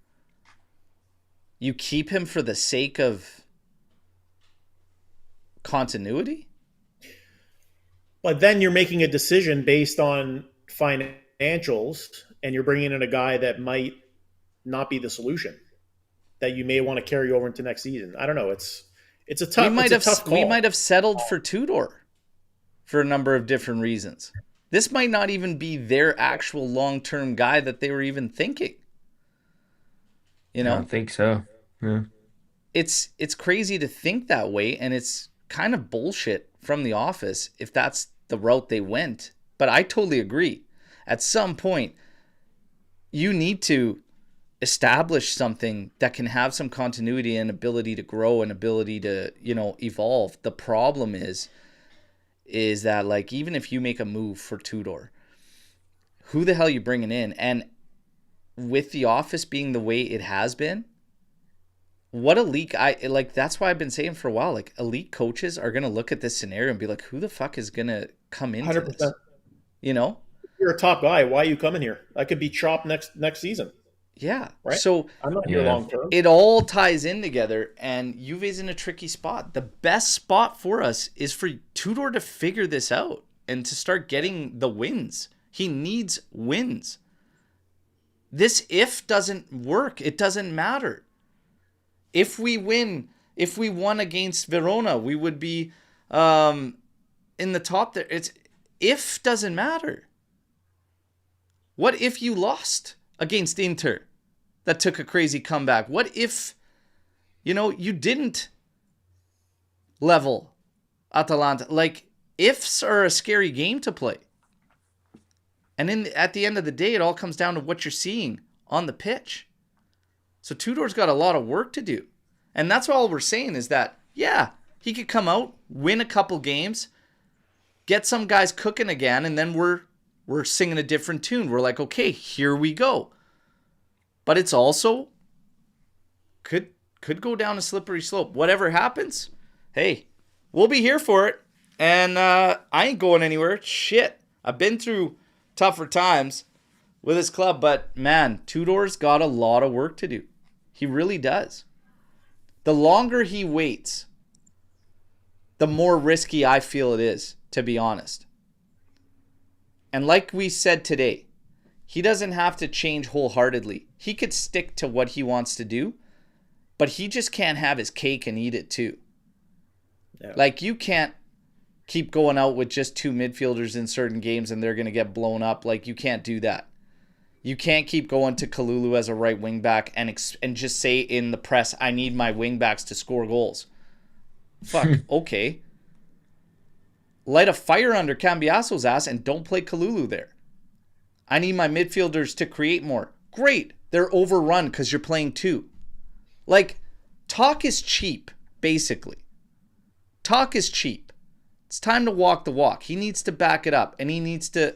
you keep him for the sake of continuity? But then you're making a decision based on financials, and you're bringing in a guy that might not be the solution, that you may want to carry over into next season. I don't know. It's a tough call. We might have settled for Tudor for a number of different reasons. This might not even be their actual long-term guy that they were even thinking. You know? I don't think so. Yeah. It's crazy to think that way, and it's kind of bullshit from the office if that's the route they went. But I totally agree. At some point, you need to establish something that can have some continuity and ability to grow and ability to, evolve. The problem is that, like, even if you make a move for Tudor, who the hell are you bringing in? And with the office being the way it has been, what elite, that's why I've been saying for a while, like, elite coaches are going to look at this scenario and be like, who the fuck is going to come into 100%. This? You're a top guy. Why are you coming here? I could be chopped next season. Yeah. Right. So I'm not here long term. It all ties in together, and Juve's in a tricky spot. The best spot for us is for Tudor to figure this out and to start getting the wins. He needs wins. This if doesn't work. It doesn't matter. If we won against Verona, we would be in the top there. It's if doesn't matter. What if you lost against Inter that took a crazy comeback? What if, you didn't level Atalanta? Like, ifs are a scary game to play. And at the end of the day, it all comes down to what you're seeing on the pitch. So Tudor's got a lot of work to do. And that's all we're saying is that, yeah, he could come out, win a couple games, get some guys cooking again, and then we're singing a different tune. We're like, okay, here we go. But it's also could go down a slippery slope. Whatever happens, hey, we'll be here for it. And I ain't going anywhere. Shit, I've been through tougher times with this club, but man, Tudor's got a lot of work to do. He really does. The longer he waits, the more risky I feel it is, to be honest. And like we said today, he doesn't have to change wholeheartedly. He could stick to what he wants to do, but he just can't have his cake and eat it too. Yeah. Like, you can't keep going out with just 2 midfielders in certain games and they're going to get blown up. Like, you can't do that. You can't keep going to Kalulu as a right wing back and just say in the press, I need my wing backs to score goals. Fuck, okay. Light a fire under Cambiaso's ass and don't play Kalulu there. I need my midfielders to create more. Great. They're overrun because you're playing 2. Like, talk is cheap, basically. Talk is cheap. It's time to walk the walk. He needs to back it up, and he needs to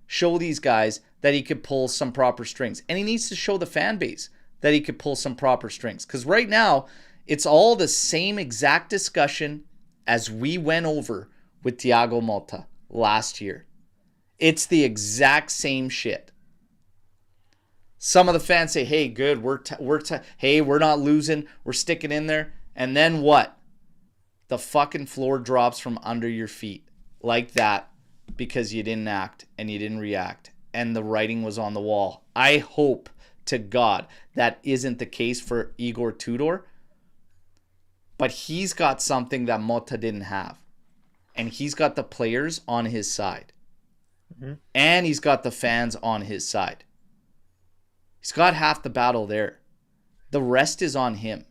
show these guys that he could pull some proper strings. And he needs to show the fan base that he could pull some proper strings. Because right now, it's all the same exact discussion as we went over with Thiago Motta last year. It's the exact same shit. Some of the fans say, hey, good, hey, we're not losing, we're sticking in there. And then what? The fucking floor drops from under your feet like that because you didn't act and you didn't react and the writing was on the wall. I hope to God that isn't the case for Igor Tudor, but he's got something that Motta didn't have. And he's got the players on his side. Mm-hmm. And he's got the fans on his side. He's got half the battle there. The rest is on him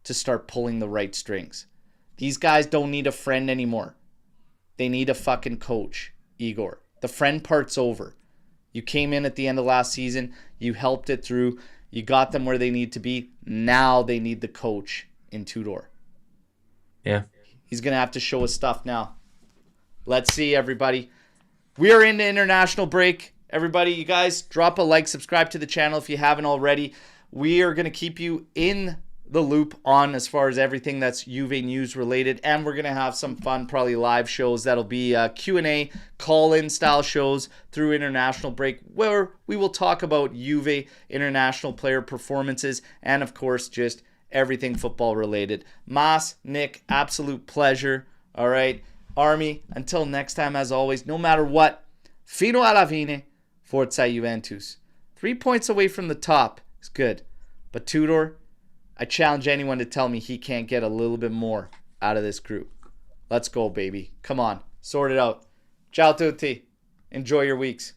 to start pulling the right strings. These guys don't need a friend anymore. They need a fucking coach, Igor. The friend part's over. You came in at the end of last season. You helped it through. You got them where they need to be. Now they need the coach in Tudor. Yeah. He's going to have to show his stuff now. Let's see, everybody. We are into international break. Everybody, you guys, drop a like, subscribe to the channel if you haven't already. We are going to keep you in the loop on as far as everything that's Juve news related, and we're going to have some fun, probably live shows. That'll be Q&A, call-in style shows through international break, where we will talk about Juve international player performances and, of course, just everything football related. Mas, Nick, absolute pleasure. All right, Army, until next time, as always, no matter what, fino alla fine, forza Juventus. 3 points away from the top is good, but Tudor, I challenge anyone to tell me he can't get a little bit more out of this group. Let's go, baby. Come on. Sort it out. Ciao tutti. Enjoy your weeks.